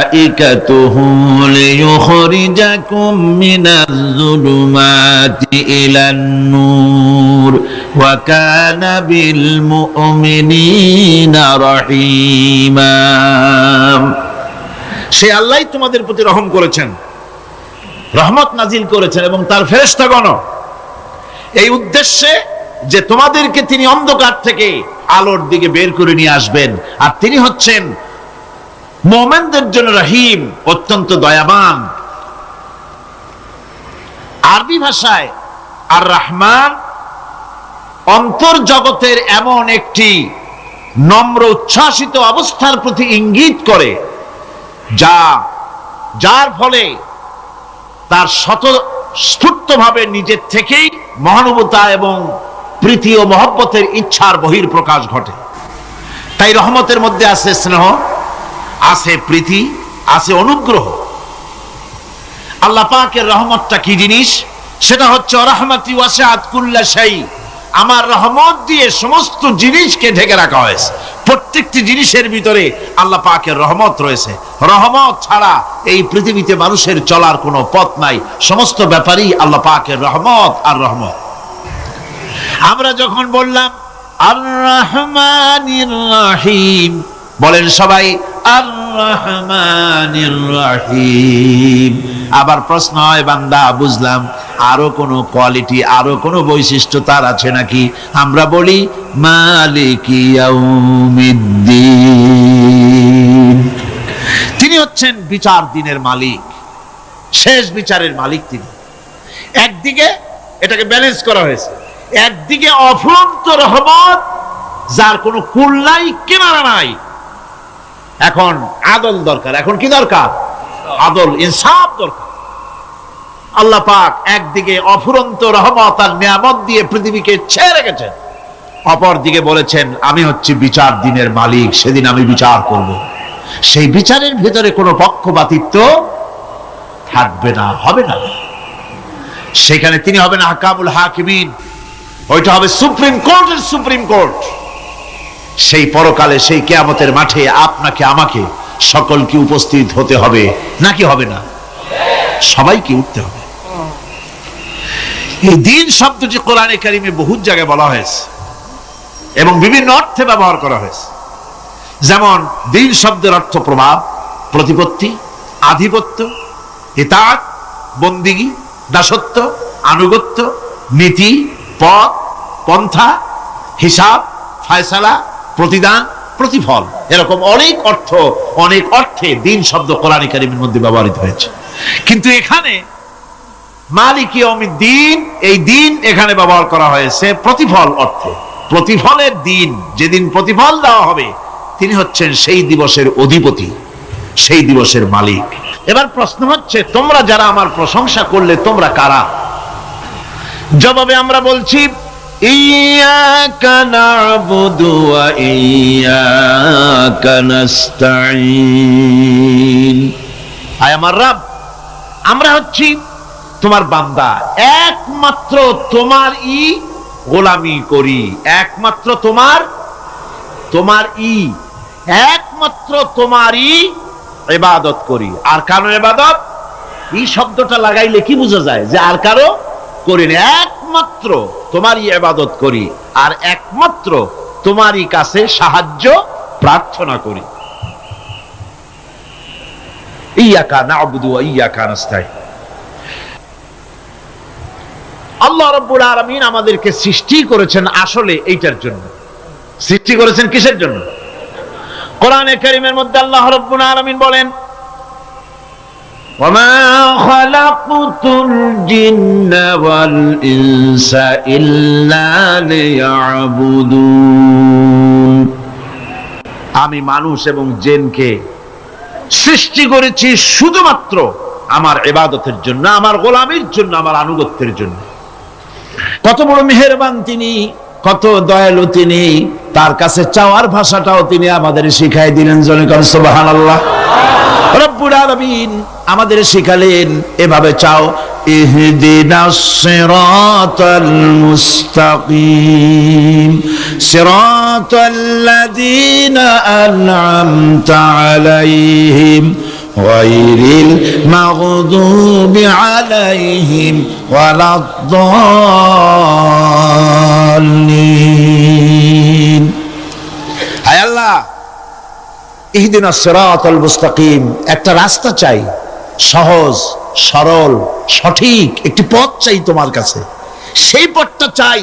লিয়ুখরিজাকুম মিনাজ যুলুমাতি ইলান নূর ওয়া কানা বিল মুমিনিনা রহিমা। সে আল্লাহই তোমাদের প্রতি রহম করেছেন, রহমত নাজিল করেছেন, এবং তার ফেরেশতাগণ এই উদ্দেশ্যে যে তোমাদেরকে তিনি অন্ধকার থেকে আলোর দিকে বের করে নিয়ে আসবেন। আর তিনি হচ্ছেন মুমিনদের জন্য রহিম, অত্যন্ত দয়াবান। আরবি ভাষায় আর রহমান অন্তর্জগতের এমন একটি নম্র উচ্ছ্বাসিত অবস্থার প্রতি ইঙ্গিত করে, যার ফলে তার স্বতঃস্ফূর্তভাবে নিজের থেকেই মহানুভবতা এবং প্রীতি ও মহব্বতের ইচ্ছার বহির্প্রকাশ ঘটে। তাই রহমতের মধ্যে আছে স্নেহ, আছে প্রীতি, আছে অনুগ্রহ। আল্লাহ পাকের রহমতটা কি জিনিস? সেটা হচ্ছে রাহমাতি ওয়াসিআত কুল্লা শাই। আমার রহমত দিয়ে সমস্ত জিনিসকে ঢেকে রাখা হয়েছে। প্রত্যেকটি জিনিসের ভিতরে আল্লাহ পাকের রহমত রয়েছে। রহমত ছাড়া এই পৃথিবীতে মানুষের চলার কোনো পথ নাই। সমস্ত ব্যাপারই আল্লাহ পাকের রহমত আর রহমত। আমরা যখন বললাম আর রহমানির রহিম, বলেন সবাই আর রহমানির রহিম। আবার প্রশ্ন হয়, বান্দা বুঝলাম, আরো কোনো কোয়ালিটি, আরো কোনো বৈশিষ্ট্য তার আছে নাকি? আমরা বলি মালিকি ইয়াউমিদ্দিন। তিনি হচ্ছেন বিচার দিনের মালিক, শেষ বিচারের মালিক তিনি। একদিকে এটাকে ব্যালেন্স করা হয়েছে, একদিকে অফুরন্ত রহমত, যার কোনো কুল নাই, কিনারা নাই। এখন আদল দরকার। এখন কি দরকার? আদল, ইনসাফ দরকার। আল্লাহ পাক একদিকে অফুরন্ত রহমত আর নিয়ামত দিয়ে পৃথিবীকে ছেয়ে রেখেছেন, অপর দিকে বলেছেন আমি হচ্ছি বিচার দিনের মালিক, সেদিন আমি বিচার করব। সেই বিচারের ভিতরে কোনো পক্ষপাতিত্ব থাকবে না, হবে না। সেখানে তিনি হবেন আহকামুল হাকিমিন, ওইটা হবে সুপ্রিম কোর্টের সুপ্রিম কোর্ট। সেই পরকালে, সেই কিয়ামতের মাঠে আপনাকে আমাকে সকলকে উপস্থিত হতে হবে, নাকি হবে না? সবাইকে উঠতে হবে। এই দিন শব্দটি কোরআনে কারিমে বহু জায়গায় বলা হয়েছে এবং বিভিন্ন অর্থে ব্যবহার করা হয়েছে। যেমন দিন শব্দের অর্থ প্রভাব, প্রতিপত্তি, আধিপত্য, ইতাআত, বন্দিগি, দাসত্ব, আনুগত্য, নীতি, পথ, পন্থা, হিসাব, ফায়সালা, প্রতিদান, প্রতিফল, এরকম অনেক অর্থ, অনেক অর্থে দিন শব্দ কোরআনে কারীমের মধ্যে ব্যবহৃত হয়েছে। কিন্তু এখানে মালিক ইয়াউমিদ্দিন, এই দিন এখানে ব্যবহার করা হয়েছে প্রতিফল অর্থে। প্রতিফলের দিন, যেদিন প্রতিফল দেওয়া হবে, তিনি হচ্ছেন সেই দিবসের অধিপতি, সেই দিবসের মালিক। এবার প্রশ্ন হচ্ছে, তোমরা যারা আমার প্রশংসা করলে তোমরা কারা? জবাবে আমরা বলছি, ইয়্যাকা না'বুদু ওয়া ইয়্যাকা নাস্তাঈন। আয় আমার রব, আমরা হচ্ছি তোমার বান্দা, একমাত্র তোমারই গোলামি করি, একমাত্র তোমারই একমাত্র তোমারই ইবাদত করি। আর কারো ইবাদত, এই শব্দটা লাগাইলে কি বোঝা যায়? যে আর কারো করি না, একমাত্র তোমারই ইবাদত করি, আর একমাত্র তোমারই কাছে সাহায্য প্রার্থনা করি। ইয়্যাকা না'বুদু ওয়া ইয়্যাকা নাস্তাঈন। আল্লাহ রাব্বুল আলামিন আমাদেরকে সৃষ্টি করেছেন আসলে এইটার জন্য। সৃষ্টি করেছেন কিসের জন্য? কোরআনে কারীমের মধ্যে আল্লাহ রাব্বুল আলামিন বলেন, ওয়ামা খালাকতুল জিন্না ওয়াল ইনসা ইল্লা লিয়াবুদুন। আমি মানুষ এবং জিনকে সৃষ্টি করেছি শুধুমাত্র আমার ইবাদতের জন্য, আমার গোলামির জন্য, আমার আনুগত্যের জন্য। কত বড় মেহেরবান তিনি, কত দয়ালু তিনি, তার কাছে চাওয়ার ভাষাটাও তিনি আমাদের শিখাই দিলেন। জনগণ সুবহানাল্লাহ। রব্বুল আলামিন আমাদের শিখালেন, এভাবে চাও, ইহদিনাস সিরাতাল মুস্তাকিম সিরাতাল্লাযীনা আন'আমতা আলাইহিম গায়রিল মাগদুবি আলাইহিম ওয়ালাদ-দাল্লিন। হায় আল্লাহ, ইহদিনাস সিরাতাল মুস্তাকিম, একটা রাস্তা চাই, সহজ সরল সঠিক একটি পথ চাই তোমার কাছে। সেই পথটা চাই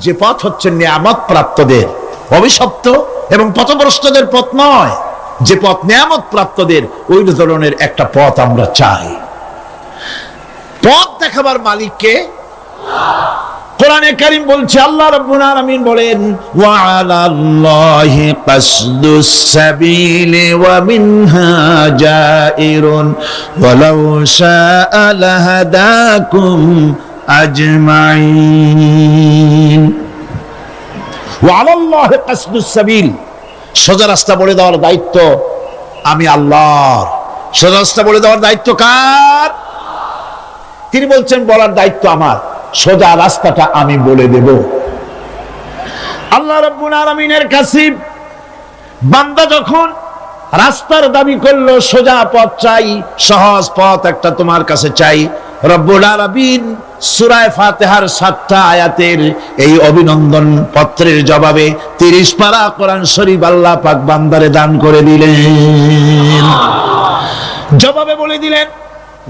যে পথ হচ্ছে নিয়ামত প্রাপ্তদের, অভিশপ্ত এবং পথভ্রষ্টদের পথ নয়। যে পথ নিয়ামত প্রাপ্তদের, ওই ধরনের একটা পথ আমরা চাই। পথ দেখাবার মালিককে কোরআনে কারীম বলছে, আল্লাহ রাব্বুল আলামিন বলেন, ওয়া আলাল্লাহি কাসদুস সাবিলি ওয়া মিনহা জাইরুন ওয়ালাউ শাআ লাহাদাকুম আজমাইন। ওয়া আলাল্লাহি কাসদুস সাবিল, সোজা রাস্তা বলে দেওয়ার দায়িত্ব আমি আল্লাহর। সোজা রাস্তা বলে দেওয়ার দায়িত্ব কার? তিনি বলছেন, বলার দায়িত্ব আমার, সোজা রাস্তাটা আমি বলে দেব। আল্লাহ রাব্বুল আলামিনের কাছে বান্দা যখন রাস্তার দাবি করলো, সোজা পথ চাই, সহজ পথ একটা তোমার কাছে চাই, রব্বুল আলামিন সূরা ফাতিহার 7টা আয়াতের এই অভিনন্দন পত্রের জবাবে 30 পারা কোরআন শরীফ আল্লাহ পাক বান্দারে দান করে দিলেন। জবাবে বলে দিলেন,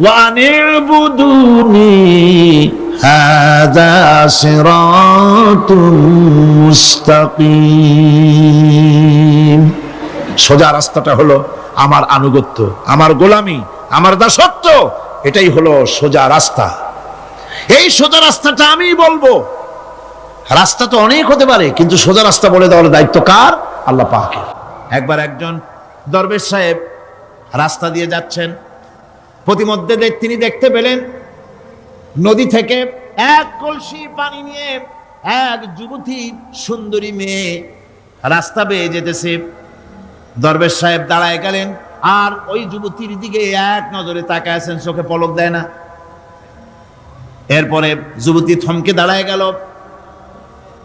ওয়া আনি'বুদুনি হাযা সিরাতুম মুস্তাকিম। সোজা রাস্তাটা হলো আমার আনুগত্য, আমার গোলামি, আমার দাসত্ব, এটাই হলো সোজা রাস্তা। এই সোজা রাস্তাটা আমি বলবো। রাস্তা তো অনেক হতে পারে, কিন্তু সোজা রাস্তা বলে দেওয়ার দায়িত্ব কার? আল্লাহ পাকের। একবার একজন দরবেশ সাহেব রাস্তা দিয়ে যাচ্ছেন, প্রতিমধ্যে তিনি দেখতে পেলেন নদী থেকে এক কলসি পানি নিয়ে এক যুবতী সুন্দরী মেয়ে রাস্তা বেয়ে যেতেছে। দরবেশ সাহেব দাঁড়ায় গেলেন, আর ওই যুবতীর দিকে এক নজরে তাকায় আছেন, চোখে পলক দেয় না। এরপরে যুবতী থমকে দাঁড়ায় গেল।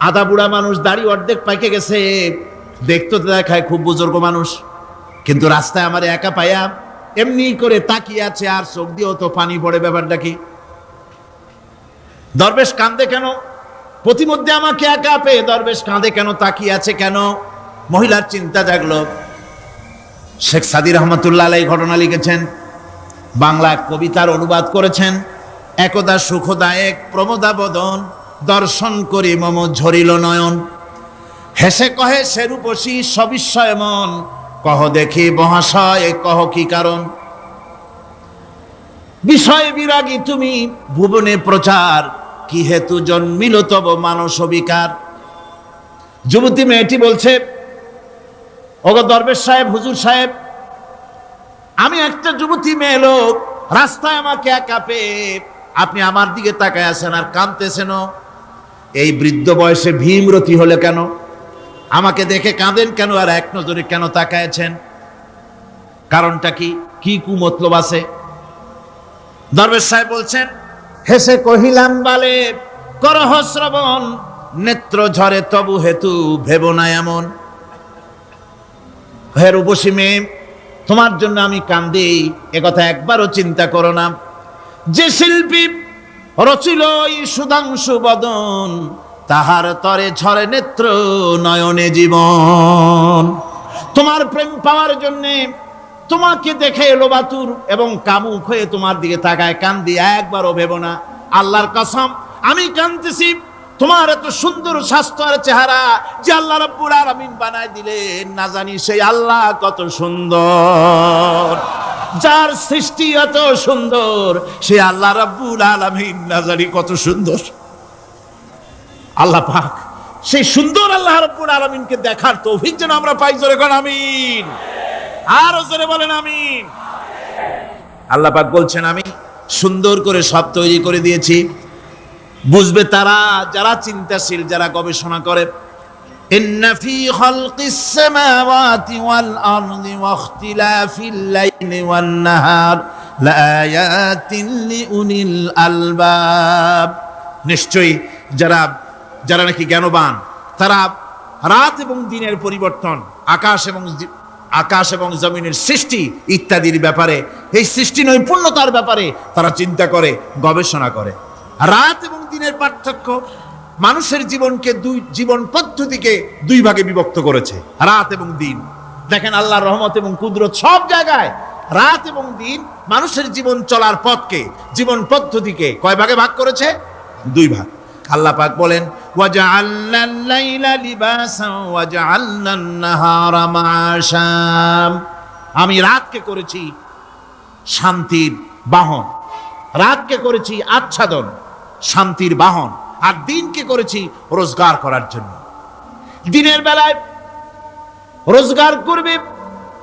আধা বুড়া মানুষ, দাড়ি অর্ধেক পাইকে গেছে, দেখতে দেখায় খুব বুজুর্গ মানুষ, কিন্তু রাস্তায় আমার একা পায়া এমনি করে তাকিয়ে আছে, আর চোখ দিয়েও তো পানি পড়ে। ব্যাপারটা কি? দরবেশ কাঁদে কেন? প্রতিমধ্যে আমাকে একা পেয়ে দরবেশ কাঁদে কেন, তাকিয়ে আছে কেন? মহিলার চিন্তা জাগলো। শেখ সাদী রহমতুল্লাহ আলাইহি ঘটনা লিখেছেন, বাংলা কবিতার অনুবাদ করেছেন। একদা সুখদায়ক প্রমোদাবদন দর্শন করি মম ঝরিল নয়ন। হেসে কহে সে রূপসী সবিস্ময় মন, কহ দেখি মহাশয় কহ কি কারণ। বিষয় বিরাগী তুমি ভুবনে প্রচার, কি হেতু জন্মিল তব মানস বিকার। যুবতী মেয়েটি বলছে, ওগো দরবেশ সাহেব, হুজুর সাহেব, আমি একটা যুবতী মেয়ে লোক, রাস্তায় আমাকে একা পেয়ে আপনি আমার দিকে তাকায় আছেন আর কাঁদতেছেন। এই বৃদ্ধ বয়সে ভীমরতি হলে কেন? আমাকে দেখে কাঁদেন কেন? আর এক নজরে কেন তাকায়ছেন? কারণটা কি? কি কুমতলব আছে? দরবেশ সাহেব বলছেন, হেসে কহিলাম বালে করহ শ্রবণ, নেত্র ঝরে তবু হেতু ভেব না এমন। হে রূপসী মেয়ে, তোমার জন্য আমি কান্দি, একথা একবারও চিন্তা করো না। যে শিল্পী রচিল এই সুধাংশু বদন, তাহার তরে ঝরে নেত্র নয়নে জীবন। তোমার প্রেম পাওয়ার জন্যে তোমাকে দেখে লোবাতুর এবং কামুক হয়ে তোমার দিকে তাকায় কান্দি, একবারও ভেবো না। আল্লাহর কসম, আমি কাঁদতেছি তোমার এত সুন্দর স্বাস্থ্য আর চেহারা যে আল্লাহ রাব্বুল আলামিন বানায় দিলেন, না জানি সেই আল্লাহ কত সুন্দর। যার সৃষ্টি এত সুন্দর সে আল্লাহ রাব্বুল আলামিন না জানি কত সুন্দর। আল্লাহ পাক সেই সুন্দর আল্লাহ রাব্বুল আলামিনকে দেখার তৌফিক যেন আমরা পাই। জোরে কোন আমিন, আরো জোরে বলেন আমিন। আল্লাহ পাক বলছেন, আমি সুন্দর করে সব তৈরি করে দিয়েছি। বুঝবে তারা যারা চিন্তাশীল, যারা গবেষণা করে। ইন্না ফি খালকিস সামাওয়াতি ওয়াল আরদি ওয়া ইখতিলাফিল লাইলি ওয়ান নাহার লাআয়াতিন লিউলিল আলবাব। নিশ্চয়ই যারা নাকি জ্ঞানবান, তারা রাত এবং দিনের পরিবর্তন, আকাশ এবং জমিনের সৃষ্টি ইত্যাদির ব্যাপারে, এই সৃষ্টি নৈপুণ্যতার ব্যাপারে তারা চিন্তা করে, গবেষণা করে। রাত এবং দিনের পার্থক্য মানুষের জীবনকে জীবন পদ্ধতিকে দুই ভাগে বিভক্ত করেছে, রাত এবং দিন। দেখেন আল্লাহর রহমত এবং কুদরত সব জায়গায়। রাত এবং দিন মানুষের জীবন চলার পথকে, জীবন পদ্ধতিকে কয় ভাগে ভাগ করেছে? দুই ভাগ। আল্লাহ পাক বলেন, ওয়াজআলনাল লাইলা লিবাসান ওয়াজআলনান নাহারা মাআশা। আমি রাতকে করেছি শান্তির বাহন, রাতকে করেছি আচ্ছাদন, শান্তির বাহন, আর দিনকে করেছি রোজগার করার জন্য। দিনের বেলায় রোজগার করবে,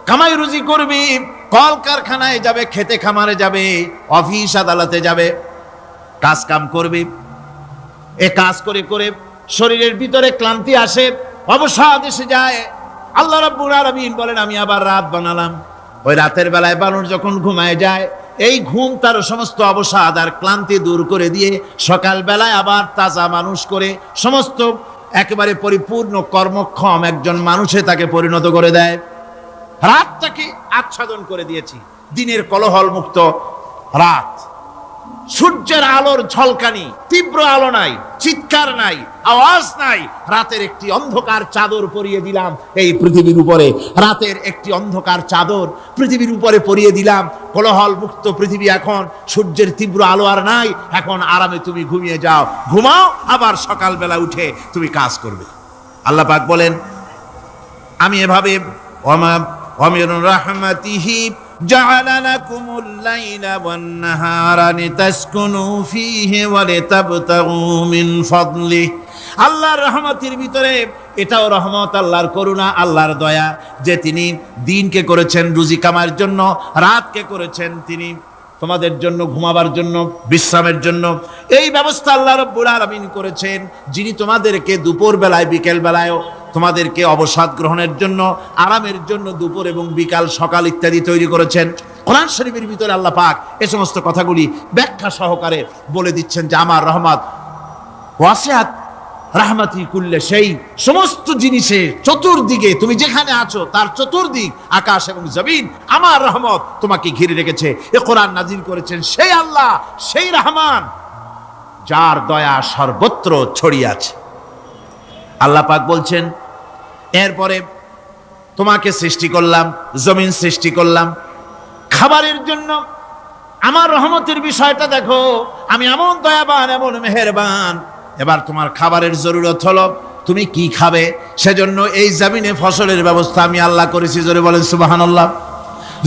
কামাই রুজি করবে, কল কারখানায় যাবে, খেতে খামারে যাবে, অফিস আদালতে যাবে, কাজ কাম করবে। এ কাজ করে করে শরীরের ভিতরে ক্লান্তি আসে, অবসাদ এসে যায়। আল্লাহ রাব্বুল আলামিন বলেন, আমি আবার রাত বানালাম। ওই রাতের বেলায় বানর যখন ঘুমায় যায়, এই ঘুম তার সমস্ত অবসাদ আর ক্লান্তি দূর করে দিয়ে সকাল বেলায় আবার তাজা মানুষ করে, সমস্ত একেবারে পরিপূর্ণ কর্মক্ষম একজন মানুষে তাকে পরিণত করে দেয়। রাতটাকে আচ্ছাদন করে দিয়েছি, দিনের কোলাহল মুক্ত রাত। সূর্যের আলোর ঝলকানি, তীব্র আলো নাই, চিৎকার নাই, আওয়াজ নাই। রাতের একটি অন্ধকার চাদর পরিয়ে দিলাম এই পৃথিবীর উপরে। রাতের একটি অন্ধকার চাদর পৃথিবীর উপরে পরিয়ে দিলাম। কোলাহল মুক্ত পৃথিবী এখন, সূর্যের তীব্র আলো আর নাই। এখন আরামে তুমি ঘুমিয়ে যাও, ঘুমাও, আবার সকালবেলা উঠে তুমি কাজ করবে। আল্লাহ পাক বলেন, আমি এভাবে ওয়ামির রাহমাতিহি جعل لكم الليل والنهار لتسكنوا فيه ولتبتغوا من فضله। আল্লাহর রহমতের ভিতরে এটাও রহমত, আল্লাহর করুণা, আল্লাহর দয়া যে তিনি দিনকে করেছেন রুজি কামার জন্য, রাতকে করেছেন তিনি তোমাদের জন্য ঘুমাবার জন্য, বিশ্রামের জন্য। এই ব্যবস্থা আল্লাহ রাব্বুল আলামিন করেছেন, যিনি তোমাদেরকে দুপুর বেলায়, বিকেল বেলায়ও তোমাদেরকে অবসাদ গ্রহণের জন্য, আরামের জন্য দুপুর এবং বিকাল, সকাল ইত্যাদি তৈরি করেছেন। কোরআন শরীফের ভিতরে আল্লাহ পাক এই সমস্ত কথাগুলি ব্যাখ্যা সহকারে বলে দিচ্ছেন যে আমার রহমত ওয়াসিআত রাহমাতি কুল্লে, সেই সমস্ত জিনিসে চতুর্দিকে তুমি যেখানে আছো তার চতুর্দিক, আকাশ এবং জমিন, আমার রহমত তোমাকে ঘিরে রেখেছে। এ কোরআন নাজিল করেছেন সেই আল্লাহ, সেই রহমান, যার দয়া সর্বত্র ছড়িয়ে আছে। আল্লাহ পাক বলছেন, এরপরে তোমাকে সৃষ্টি করলাম, জমিন সৃষ্টি করলাম খাবারের জন্য। আমার রহমতের বিষয়টা দেখো, আমি এমন দয়াবান, এমন মেহেরবান, এবার তোমার খাবারের জরুরত হলো, তুমি কি খাবে? সেজন্য এই জমিনে ফসলের ব্যবস্থা আমি আল্লাহ করেছি। জোরে বলেন সুবহানাল্লাহ।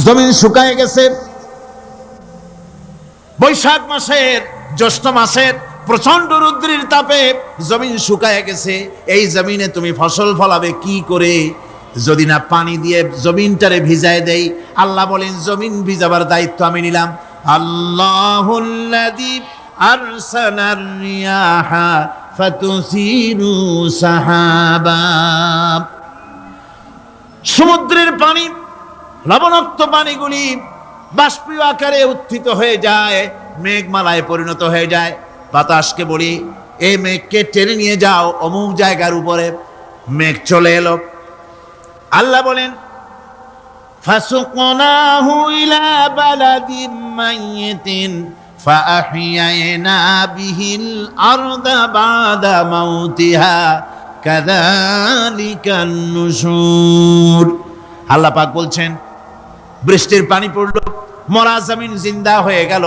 জমিন শুকায় গেছে, বৈশাখ মাসের জ্যৈষ্ঠ মাসের প্রচন্ড রৌদ্রের তাপে জমিন শুকায় গেছে। এই জমিনে তুমি ফসল ফলাবে কি করে? যদি না পানি দিয়ে জমিনটারে ভিজায় দেই। আল্লাহ বলেন জমিন ভিজাবার দায়িত্ব আমি নিলাম। আল্লাহুল্লাযী আরসালার রিয়াহা ফাতুসিরু সাহাবা। সমুদ্রের পানি, লবণাক্ত পানিগুলি বাষ্পীয় আকারে উত্থিত হয়ে যায়, মেঘমালায় পরিণত হয়ে যায়। বাতাসকে বলি এই মেঘকে টেনে নিয়ে যাও অমুক জায়গার উপরে। মেঘ চলে এলো। আল্লাহ বলেন ফাসুকনাহু ইলা বালাদিম মাইয়িতিন ফাআহইয়ানা বিহিল আরদা বাদা মাউতিহা কাযালিকান নুশুর। আল্লাহ পাক বলছেন বৃষ্টির পানি পড়লো, মরা জমিন জিন্দা হয়ে গেল।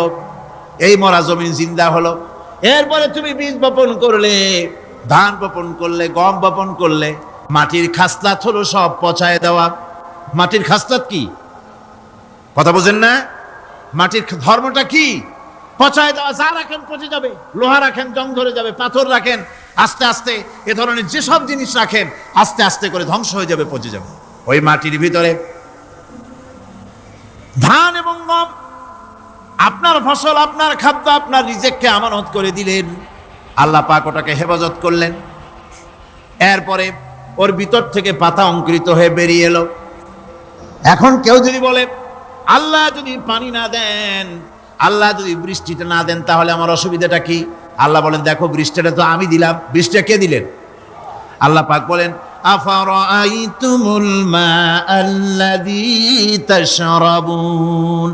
এই মরা জমিন জিন্দা হলো। এরপরে তুমি বীজ বপন করলে, ধান বপন করলে, গম বপন করলে, মাটির খাসলাত হলো সব পচায় দেওয়া। মাটির খাসলাত কি? কথা বোঝেন না? মাটির ধর্মটা কি? পচায় দেওয়া। যা রাখেন পচে যাবে, লোহা রাখেন জং ধরে যাবে, পাথর রাখেন আস্তে আস্তে, এ ধরনের যেসব জিনিস রাখেন আস্তে আস্তে করে ধ্বংস হয়ে যাবে, পচে যাবে। ওই মাটির ভিতরে ধান এবং গম, আপনার ফসল, আপনার খাদ্য, আপনার রিজেককে আমানত করে দিলেন। আল্লাহ পাক ওটাকে হেফাজত করলেন। এরপরে ওর ভিতর থেকে পাতা অঙ্কুরিত হয়ে বেরিয়ে এলো। এখন কেউ যদি বলে আল্লাহ যদি পানি না দেন, আল্লাহ যদি বৃষ্টিটা না দেন, তাহলে আমার অসুবিধাটা কি? আল্লাহ বলেন দেখো বৃষ্টিটা তো আমি দিলাম। বৃষ্টিটা কে দিলেন? আল্লাহ পাক বলেন আফারাআইতুমুল মাআল্লাযী তাশরাবুন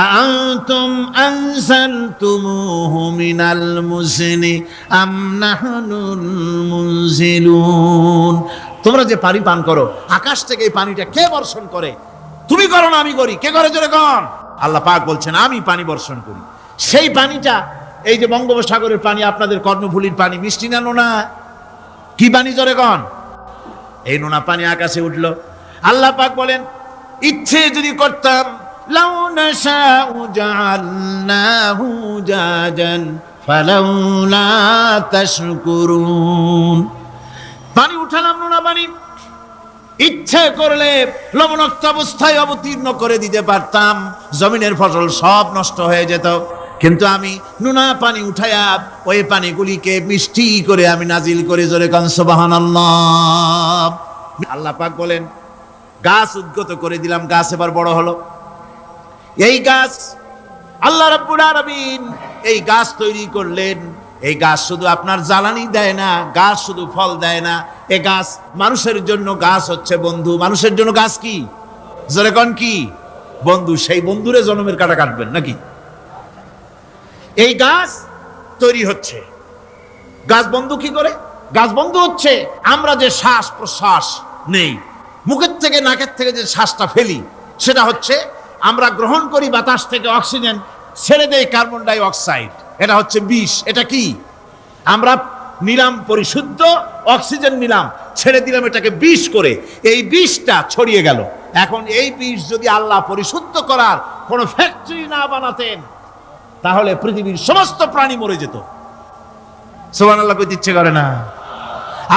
আআনতুম আনজালতুমুহু মিনাল মুজনি আম নাহনুল মুনজিলুন। তোমরা যে পানি পান করো, আকাশ থেকে এই পানিটা কে বর্ষণ করে? তুমি করো না আমি করি? কে করে জোরে কন? আল্লাহ পাক বলছেন আমি পানি বর্ষণ করি। সেই পানিটা, এই যে বঙ্গোপসাগরের পানি, আপনাদের কর্ণফুলীর পানি, মিষ্টি না নোনা? কি পানি জোরে কন? এই নোনা পানি আকাশে উঠলো। আল্লাহ পাক বলেন ইচ্ছে যদি করতাম লাউ নাশাউ জাআলনাহু জাজান ফালাউলা তাশকুরুন। পানি উঠালাম, নোনা পানি, ইচ্ছে করলে লবণাক্ত অবস্থায় অবতীর্ণ করে দিতে পারতাম, জমিনের ফসল সব নষ্ট হয়ে যেত। কিন্তু আমি নোনা পানি উঠায়া ওই পানিগুলিকে মিষ্টি করে আমি নাজিল করে জোরে কান সুবহানাল্লাহ। আল্লাহ পাক বলেন গাছ উদ্গত করে দিলাম, গাছ এবার বড় হলো। এই গাছ আল্লাহ রাব্বুল আলামিন এই গাছ তৈরি করলেন। এই গাছ শুধু আপনার জ্বালানি দেয় না, গাছ শুধু ফল দেয় না, এই গাছ মানুষের জন্য, গাছ হচ্ছে বন্ধু। মানুষের জন্য গাছ কি? জোরে কোন কি? বন্ধু। সেই বন্ধুরে জন্মের কাটা কাটবেন নাকি? এই গাছ তৈরি হচ্ছে। গাছ বন্ধু কি করে? গাছ বন্ধু হচ্ছে আমরা যে শ্বাস প্রশ্বাস নেই, মুখের থেকে নাকের থেকে যে শ্বাসটা ফেলি, সেটা হচ্ছে আমরা গ্রহণ করি বাতাস থেকে অক্সিজেন, ছেড়ে দেয় কার্বন ডাই অক্সাইড। এটা হচ্ছে বিষ। এটা কি? আমরা নিলাম পরিশুদ্ধ অক্সিজেন, নিলাম, ছেড়ে দিলাম এটাকে বিষ করে, এই বিষটা ছড়িয়ে গেল। এখন এই বিষ যদি আল্লাহ পরিশুদ্ধ করার কোনো ফ্যাক্টরি না বানাতেন, তাহলে পৃথিবীর সমস্ত প্রাণী মরে যেত। সুবহানাল্লাহ কইতে ইচ্ছে করে না?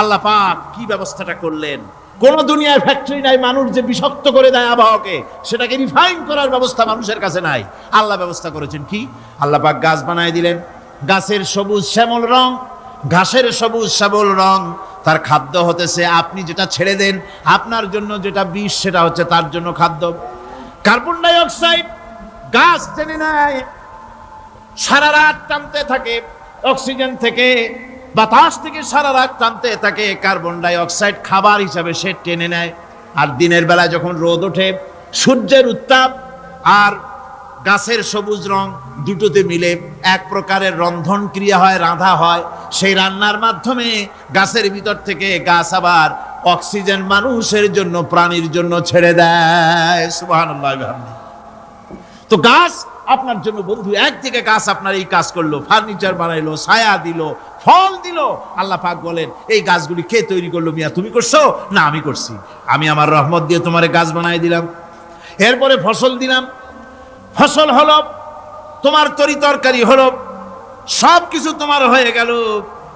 আল্লাহ পাক কি ব্যবস্থাটা করলেন! কোন দুনিয়ার ফ্যাক্টরি নাই মানুষ যে বিষাক্ত করে দেয় আবহাওয়াকে, সেটাকে রিফাইন করার ব্যবস্থা মানুষের কাছে নাই। আল্লাহ ব্যবস্থা করেছেন কি? আল্লাহ পাক গাছ বানায় দিলেন। গাছের সবুজ শ্যামল রং, ঘাসের সবুজ শ্যামল রং, তার খাদ্য হতেছে আপনি যেটা ছেড়ে দেন, আপনার জন্য যেটা বিষ, সেটা হচ্ছে তার জন্য খাদ্য। কার্বন ডাই অক্সাইড গাছ টেনে নেয়, সারা রাত টানতে থাকে অক্সিজেন থেকে, বাতাস থেকে সারা রাত টানতে থাকে কার্বন ডাই অক্সাইড, খাবার হিসাবে সে টেনে নেয়। আর দিনের বেলা যখন রোদ ওঠে, সূর্যের উত্তাপ আর গাছের সবুজ রং দুটোতে মিলে এক প্রকারের রন্ধন ক্রিয়া হয়, রাঁধা হয়। সেই রান্নার মাধ্যমে গাছের ভিতর থেকে গাছ আবার অক্সিজেন মানুষের জন্য, প্রাণীর জন্য ছেড়ে দেয়। সুবহানাল্লাহ। তো গাছ আপনার জন্য বন্ধু, একদিকে গাছ আপনার এই কাজ করলো, ফার্নিচার বানাইলো, ছায়া দিল, ফল দিল। আল্লাহ পাক বলেন এই গাছগুলি কে তৈরি করলো? মিয়া তুমি করছো? না আমি করছি। আমি আমার রহমত দিয়ে তোমারে গাছ বানাই দিলাম। এরপরে ফসল দিলাম, ফসল হলো, তোমার তরি তরকারি হলো, সব কিছু তোমার হয়ে গেল।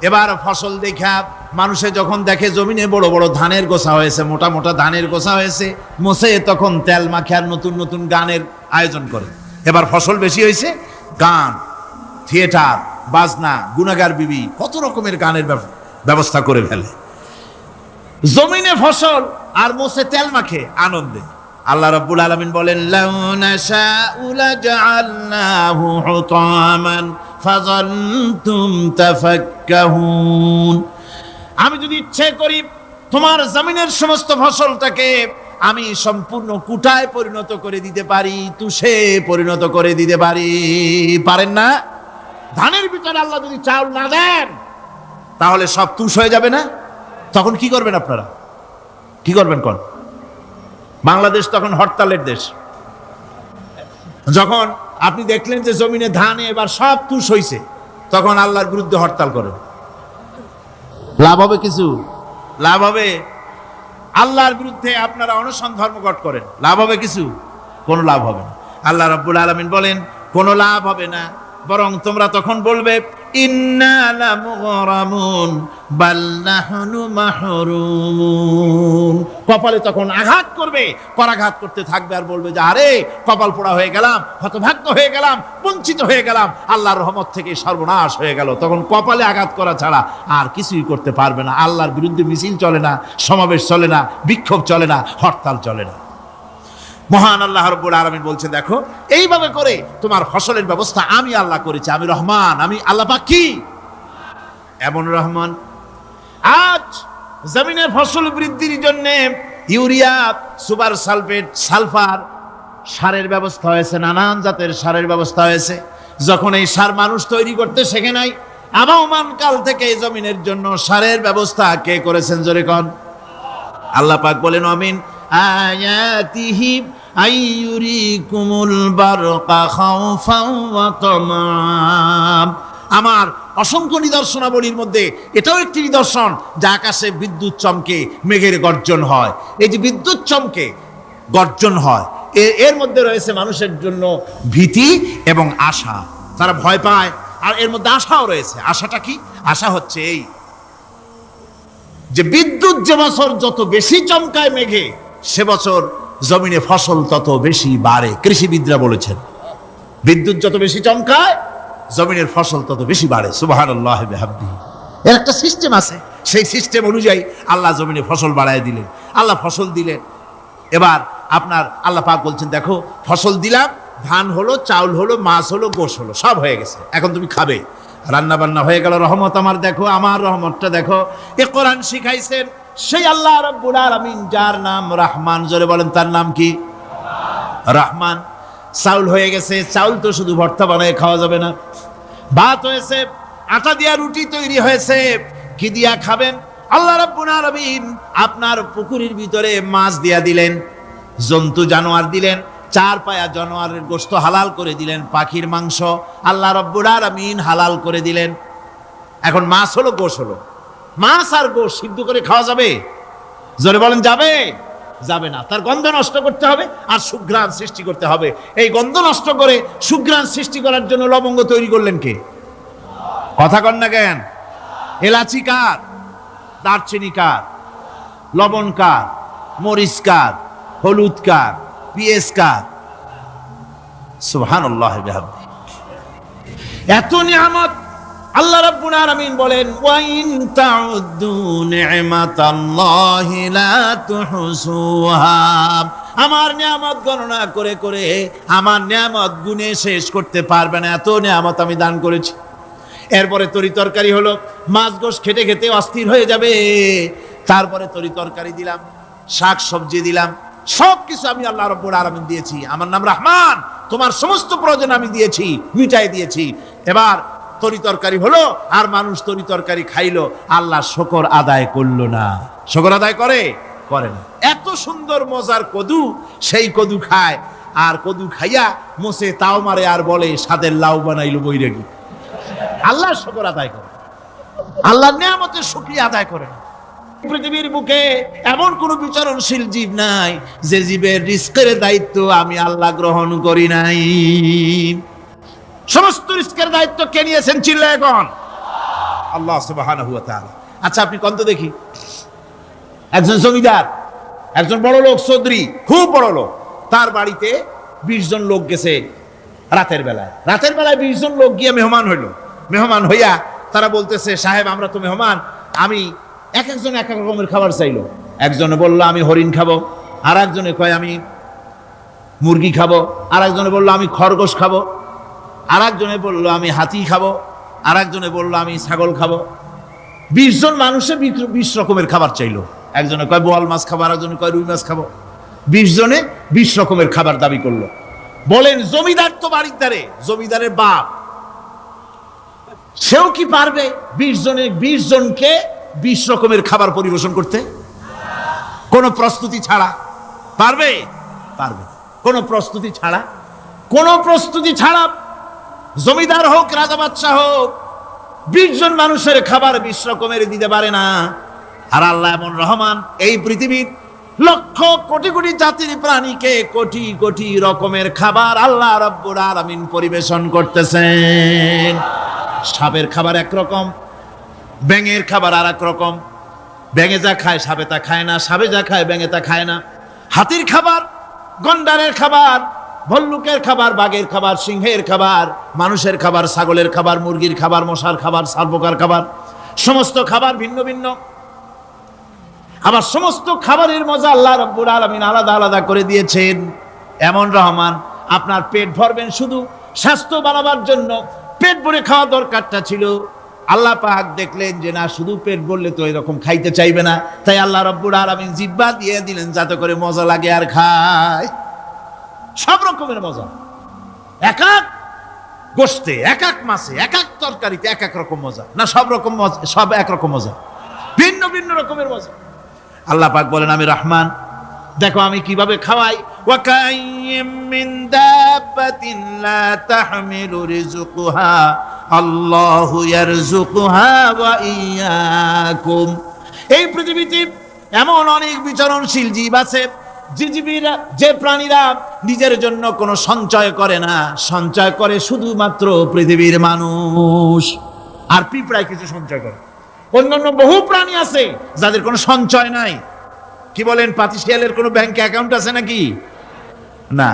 এবার ফসল দেখা মানুষে যখন দেখে জমিনে বড় বড় ধানের গোছা হয়েছে, মোটা মোটা ধানের গোছা হয়েছে, মোছে তখন তেল মাখে আর নতুন নতুন গানের আয়োজন করে। এবার ফসল বেশি হয়েছে, গান, থিয়েটার, বাজনা, গুনাগার বিবি, কত রকমের গানের ব্যবস্থা করে ফেলে। জমিনে ফসল আর মোছে তেল মাখে আনন্দে। আল্লাহ রাব্বুল আলামিন বলেন লাউ নাশাউ লাজআলনাহু হুতামান ফাযান্তুম তাফাক্কাহুন। আমি যদি ইচ্ছে করি তোমার জমিনের সমস্ত ফসলটাকে আমি সম্পূর্ণ কুটায় পরিণত করে দিতে পারি, তুষে পরিণত করে দিতে পারি। পারেন না? ধানের ভিতরে আল্লাহ যদি চাউল না দেন তাহলে সব তুষ হয়ে যাবে না? তখন কি করবেন আপনারা? কি করবেন? কোন বাংলাদেশ তখন হরতালের দেশ। যখন আপনি দেখলেন যে জমিনে ধান এবার সব তুষ হইছে, তখন আল্লাহর বিরুদ্ধে হরতাল করেন। লাভ হবে কিছু? লাভ হবে? আল্লাহর বিরুদ্ধে আপনারা অনশন ধর্মঘট করেন, লাভ হবে কিছু? কোনো লাভ হবে না। আল্লাহ রাব্বুল আলামিন বলেন কোনো লাভ হবে না, বরং তোমরা তখন বলবে ইন্না লামুগরামুন বাল নাহনু মাহরুমুন। কপালে তখন আঘাত করবে, পরাঘাত করতে থাকবে আর বলবে যে আরে কপাল পোড়া হয়ে গেলাম, হতভাগ্য হয়ে গেলাম, বঞ্চিত হয়ে গেলাম, আল্লাহর রহমত থেকে সর্বনাশ হয়ে গেল। তখন কপালে আঘাত করা ছাড়া আর কিছুই করতে পারবে না। আল্লাহর বিরুদ্ধে মিছিল চলে না, সমাবেশ চলে না, বিক্ষোভ চলে না, হরতাল চলে না। মহান আল্লাহ রাব্বুল আলামিন বলছেন দেখো এইভাবে করে তোমার ফসলের ব্যবস্থা আমি আল্লাহ করেছি। আমি রহমান, আমি আল্লাহ পাক কি এমন রহমান। আজ জমিনে ফসল বৃদ্ধির জন্য ইউরিয়া, সুপার সালফেট, সালফার সারের ব্যবস্থা হয়েছে, নানান জাতের সারের ব্যবস্থা হয়েছে। যখন এই সার মানুষ তৈরি করতে শেখে নাই, আবহমান কাল থেকে এই জমিনের জন্য সারের ব্যবস্থা কে করেছেন? জোরে কোন? আল্লাহ পাক বলেন আমিন আয়াতিহি আইয়ুরিকুমুল বারকা খাউফাও ওয়া তামাম। আমার অসংখ্য নিদর্শনাবলীর মধ্যে এটাও একটি নিদর্শন যে আকাশে বিদ্যুৎ চমকে মেঘের গর্জন হয়। এই যে বিদ্যুৎ চমকে গর্জন হয়, এর মধ্যে রয়েছে মানুষের জন্য ভীতি এবং আশা। তারা ভয় পায় আর এর মধ্যে আশাও রয়েছে। আশাটা কি? আশা হচ্ছে এই যে বিদ্যুৎ যে বছর যত বেশি চমকায় মেঘে, সে বছর জমিনে ফসল তত বেশি বাড়ে। কৃষিবিদরা বলেছেন বিদ্যুৎ যত বেশি চমকায় জমিনের ফসল তত বেশি বাড়ে। সুবহানাল্লাহি ওয়া বিহামদিহি। এর একটা সিস্টেম আছে, সেই সিস্টেম অনুযায়ী আল্লাহ জমিনে ফসল বাড়ায় দিলেন। আল্লাহ ফসল দিলেন। এবার আপনার আল্লাহ পাক বলছেন দেখো ফসল দিলাম, ধান হলো, চাউল হলো, মাছ হলো, গোশ হলো, সব হয়ে গেছে, এখন তুমি খাবে। রান্না বান্না হয়ে গেল, রহমত আমার দেখো, আমার রহমতটা দেখো। এ কোরআন শিখাইছেন সেই আল্লাহ রাব্বুল আলামিন যার নাম রহমান। জোরে বলেন তার নাম কি? রহমান। চাউল হয়ে গেছে, চাউল তো শুধু ভর্তা বানায় খাওয়া যাবে না, ভাত হয়েছে, আটা দিয়া রুটি তৈরি হয়েছে, কি দিয়া খাবেন? আল্লাহ রাব্বুল আলামিন আপনার পুকুরের ভিতরে মাছ দিয়া দিলেন, জন্তু জানোয়ার দিলেন, চার পায়া জানোয়ারের গোশত হালাল করে দিলেন, পাখির মাংস আল্লাহ রাব্বুল আলামিন হালাল করে দিলেন। এখন মাছ হলো, গোশ হলো। মাছ আর গোশ সিদ্ধ করে খাওয়া যাবে? জোরে বলেন যাবে? যাবে না। তার গন্ধ নষ্ট করতে হবে আর সুঘ্রাণ সৃষ্টি করতে হবে। এই গন্ধ নষ্ট করে সুঘ্রাণ সৃষ্টি করার জন্য লবঙ্গ তৈরি করলেন কে? কথা কন না কেন? এলাচি কার? দারচিনি কার? লবণ কার? মরিচ কার? হলুদ কার? পিএস কার? সুবহানাল্লাহি ওয়া বিহামদিহি। এত নিয়ামত আল্লাহ রাব্বুল আলামিন বলেন ওয়া ইন তাউদ্দু নি'মাতাল্লাহি লা তুহসুহা। আমার নিয়ামত গণনা করে করে আমার নিয়ামত গুণে শেষ করতে পারবে না, এত নিয়ামত আমি দান করেছি। এরপরে তরি তরকারি হলো, মাছ গোশ খেতে খেতে অস্থির হয়ে যাবে, তারপরে তরি তরকারি দিলাম, শাক সবজি দিলাম, সব কিছু আমি আল্লাহ রাব্বুল আলামিন দিয়েছি। আমার নাম রহমান, তোমার সমস্ত প্রয়োজন আমি দিয়েছি, মিটাই দিয়েছি। এবার তরি তরকারি হলো আর মানুষ তরি তরকারি খাইলো, আল্লাহ শুকর আদায় করলো না। শুকর আদায় করে? করে না। এত সুন্দর মজার কদু, সেই কদু খায় আর কদু খাইয়া মোসে তাও মারে আর বলে স্বাদের লাউ বানাইলো বৈরাগী। আল্লাহর শুকর আদায় করে, আল্লাহর নিয়ামতের শুকরিয়া আদায় করে। পৃথিবীর বুকে এমন কোন বিচরণশীল জীব নাই যে জীবের রিস্কের দায়িত্ব আমি আল্লাহ গ্রহণ করি নাই। সমস্ত রিস্কের দায়িত্ব কে নিয়েছেন? চিল্লায় এখন আল্লাহ সুবহানাহু ওয়া তাআলা। আচ্ছা আপনি কোন তো দেখি, একজন জমিদার, একজন বড় লোক, চৌধুরী, খুব বড় লোক, তার বাড়িতে 20 জন লোক গেছে রাতের বেলায়। 20 জন লোক গিয়ে মেহমান হইল। মেহমান হইয়া তারা বলতেছে, সাহেব আমরা তো মেহমান, আমি এক একজন এক এক রকমের খাবার চাইলো। একজনে বললো আমি হরিণ খাবো, আর একজনে কয় আমি মুরগি খাবো, আর একজনে বললো আমি খরগোশ খাবো, আর একজনে বললো আমি হাতি খাবো, আর একজনে বললো আমি ছাগল খাবো। 20 জন মানুষে 20 রকমের খাবার চাইলো। একজনে কয় বোয়াল মাছ খাবো, আর একজনে কয় রুই মাছ খাবো। 20 জনে 20 রকমের খাবার দাবি করলো। বলেন জমিদার তো বাড়ির দ্বারে, জমিদারের বাপ, সেও কি পারবে 20 জনকে 20 রকমের খাবার পরিবেশন করতে? কোনো প্রস্তুতি ছাড়া পারবে? পারবে। কোনো প্রস্তুতি ছাড়া, কোনো প্রস্তুতি ছাড়া জমিদার হোক, রাজা বাদশাহ হোক, 20 জন মানুষের খাবার 20 রকমের দিতে পারে না। আর আল্লাহ এমন রহমান, এই পৃথিবীর লক্ষ কোটি কোটি জাতির প্রাণীকে কোটি কোটি রকমের খাবার আল্লাহ রাব্বুল আলামিন পরিবেশন করতেছেন। সাপের খাবার একরকম, ব্যাঙের খাবার আর এক রকম। ব্যাঙে যা খায় সাপে তা খায় না, সাপে যা খায় ব্যাঙে তা খায় না। হাতির খাবার, গন্ডারের খাবার, ভল্লুকের খাবার, বাঘের খাবার, সিংহের খাবার, মানুষের খাবার, ছাগলের খাবার, মুরগির খাবার, মশার খাবার, সারপোকার খাবার, সমস্ত খাবার ভিন্ন ভিন্ন। আবার সমস্ত খাবারের মজা আল্লাহ রাব্বুল আলামিন আলাদা আলাদা করে দিয়েছেন। এমন রহমান, আপনার পেট ভরবেন শুধু স্বাস্থ্য বানাবার জন্য, পেট ভরে খাওয়া দরকারটা ছিল। আল্লাহ পাক দেখলেন যে না, শুধু পেট ভরলে তো এরকম খাইতে চাইবে না, তাই আল্লাহ রাব্বুল আলামিন জিহ্বা দিয়ে দিলেন যাতে করে মজা লাগে আর খায়। সব রকমের মজা, এক এক গোশতে, এক এক মাছে, এক এক তরকারিতে এক এক রকম মজা। না সব রকম মজা, সব এক রকম মজা, ভিন্ন ভিন্ন রকমের মজা। আল্লাহ পাক বলেন আমি রহমান, দেখো আমি কিভাবে খাওয়াই। ওয়া কাইয়্যিম মিন দাব্বাতিন লা তাহমিলু রিজকুহা আল্লাহু ইয়ারযুকুহা ওয়া ইয়্যাকুম। এই পৃথিবীতে এমন অনেক বিচরণশীল জীব আছে যে প্রাণীরা নিজের জন্য কোনো সঞ্চয় করে না, সঞ্চয় করে শুধুমাত্র পৃথিবীর মানুষ। আর পিঁপড়ায় কিছু সঞ্চয় করে। অন্যান্য বহু প্রাণী আছে যাদের কোনো সঞ্চয় নাই। কি বলেন, পাতিশিয়ালের কোনো ব্যাংকে অ্যাকাউন্ট আছে নাকি? না।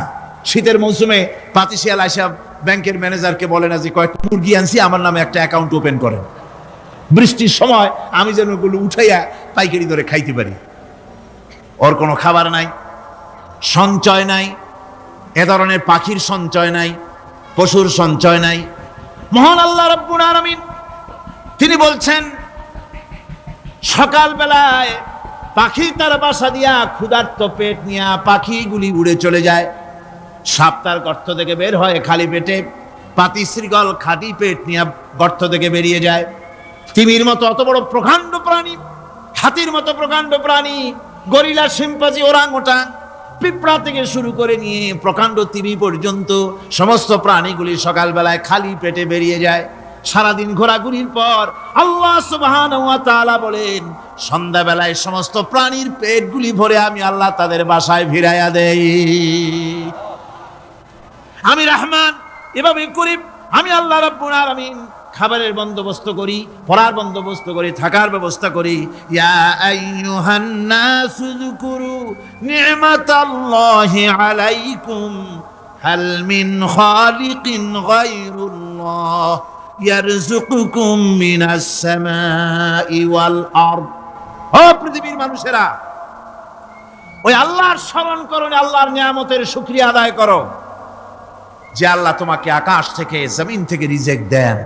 শীতের মৌসুমে পাতিশিয়াল আইসা ব্যাংকের ম্যানেজারকে বলে না যে কয়েকটা মুরগি আনছি, আমার নামে একটা অ্যাকাউন্ট ওপেন করেন, বৃষ্টির সময় আমি যেন ওগুলো উঠাইয়া পাইকারি ধরে খাইতে পারি। ওর কোনো খাবার নাই, সঞ্চয় নাই। এ ধরনের পাখির সঞ্চয় নাই, পশুর সঞ্চয় নাই। মহান আল্লাহ রাব্বুল আলামিন তিনি বলছেন, সকাল বেলায় পাখি তার বাসা দিয়া ক্ষুধার্ত পেট নিয়ে পাখিগুলি উড়ে চলে যায়। সাপ তার গর্ত থেকে বের হয় খালি পেটে, পাতি শৃগল খাঁটি পেট নিয়ে গর্ত থেকে বেরিয়ে যায়। তিমির মতো অত বড় প্রকাণ্ড প্রাণী, হাতির মতো প্রকাণ্ড প্রাণী, গরিলা, শিম্পাঞ্জি, ওরাংওটাং, পিঁপড়া থেকে শুরু করে নিয়ে প্রকাণ্ড তিমি পর্যন্ত সমস্ত প্রাণীগুলি সকালবেলায় খালি পেটে বেরিয়ে যায়। সারাদিন ঘোরাঘুরির পর আল্লাহ সুবহানাহু ওয়া তাআলা বলেন, সন্ধ্যাবেলায় সমস্ত প্রাণীর পেটগুলি ভরে আমি আল্লাহ তাদের বাসায় ফিরাইয়া দেই। আমি রহমান, এভাবে করি। আমি আল্লাহ রাব্বুল আলামিন খাবারের বন্দোবস্ত করি, পড়ার বন্দোবস্ত করি, থাকার ব্যবস্থা করি। ইয়া আইয়ুহান নাসু যুকুরু নি'মাতাল্লাহি আলাইকুম হাল মিন খালিকিন গায়রুল্লাহ ইয়ারযুকুকুম মিনাস সামাই ওয়াল আরদ। ও পৃথিবীর মানুষেরা, ওই আল্লাহর স্মরণ করো, আল্লাহর নিয়ামতের শুকরিয়া আদায় করো যে আল্লাহ তোমাকে আকাশ থেকে, জমিন থেকে রিজিক দেন।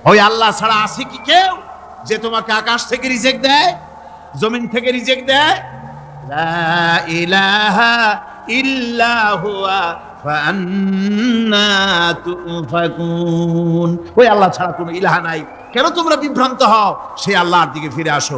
ওই আল্লাহ ছাড়া আছে কি কেউ যে তোমাকে আকাশ থেকে রিজিক দেয়, জমিন থেকে রিজিক দেয়? লা ইলাহা ইল্লা হুয়া ফাআন্না তুফাকুন। ওই আল্লাহ ছাড়া কোনো ইলাহা নাই, কেন তোমরা বিভ্রান্ত হও? সেই আল্লাহর দিকে ফিরে আসো।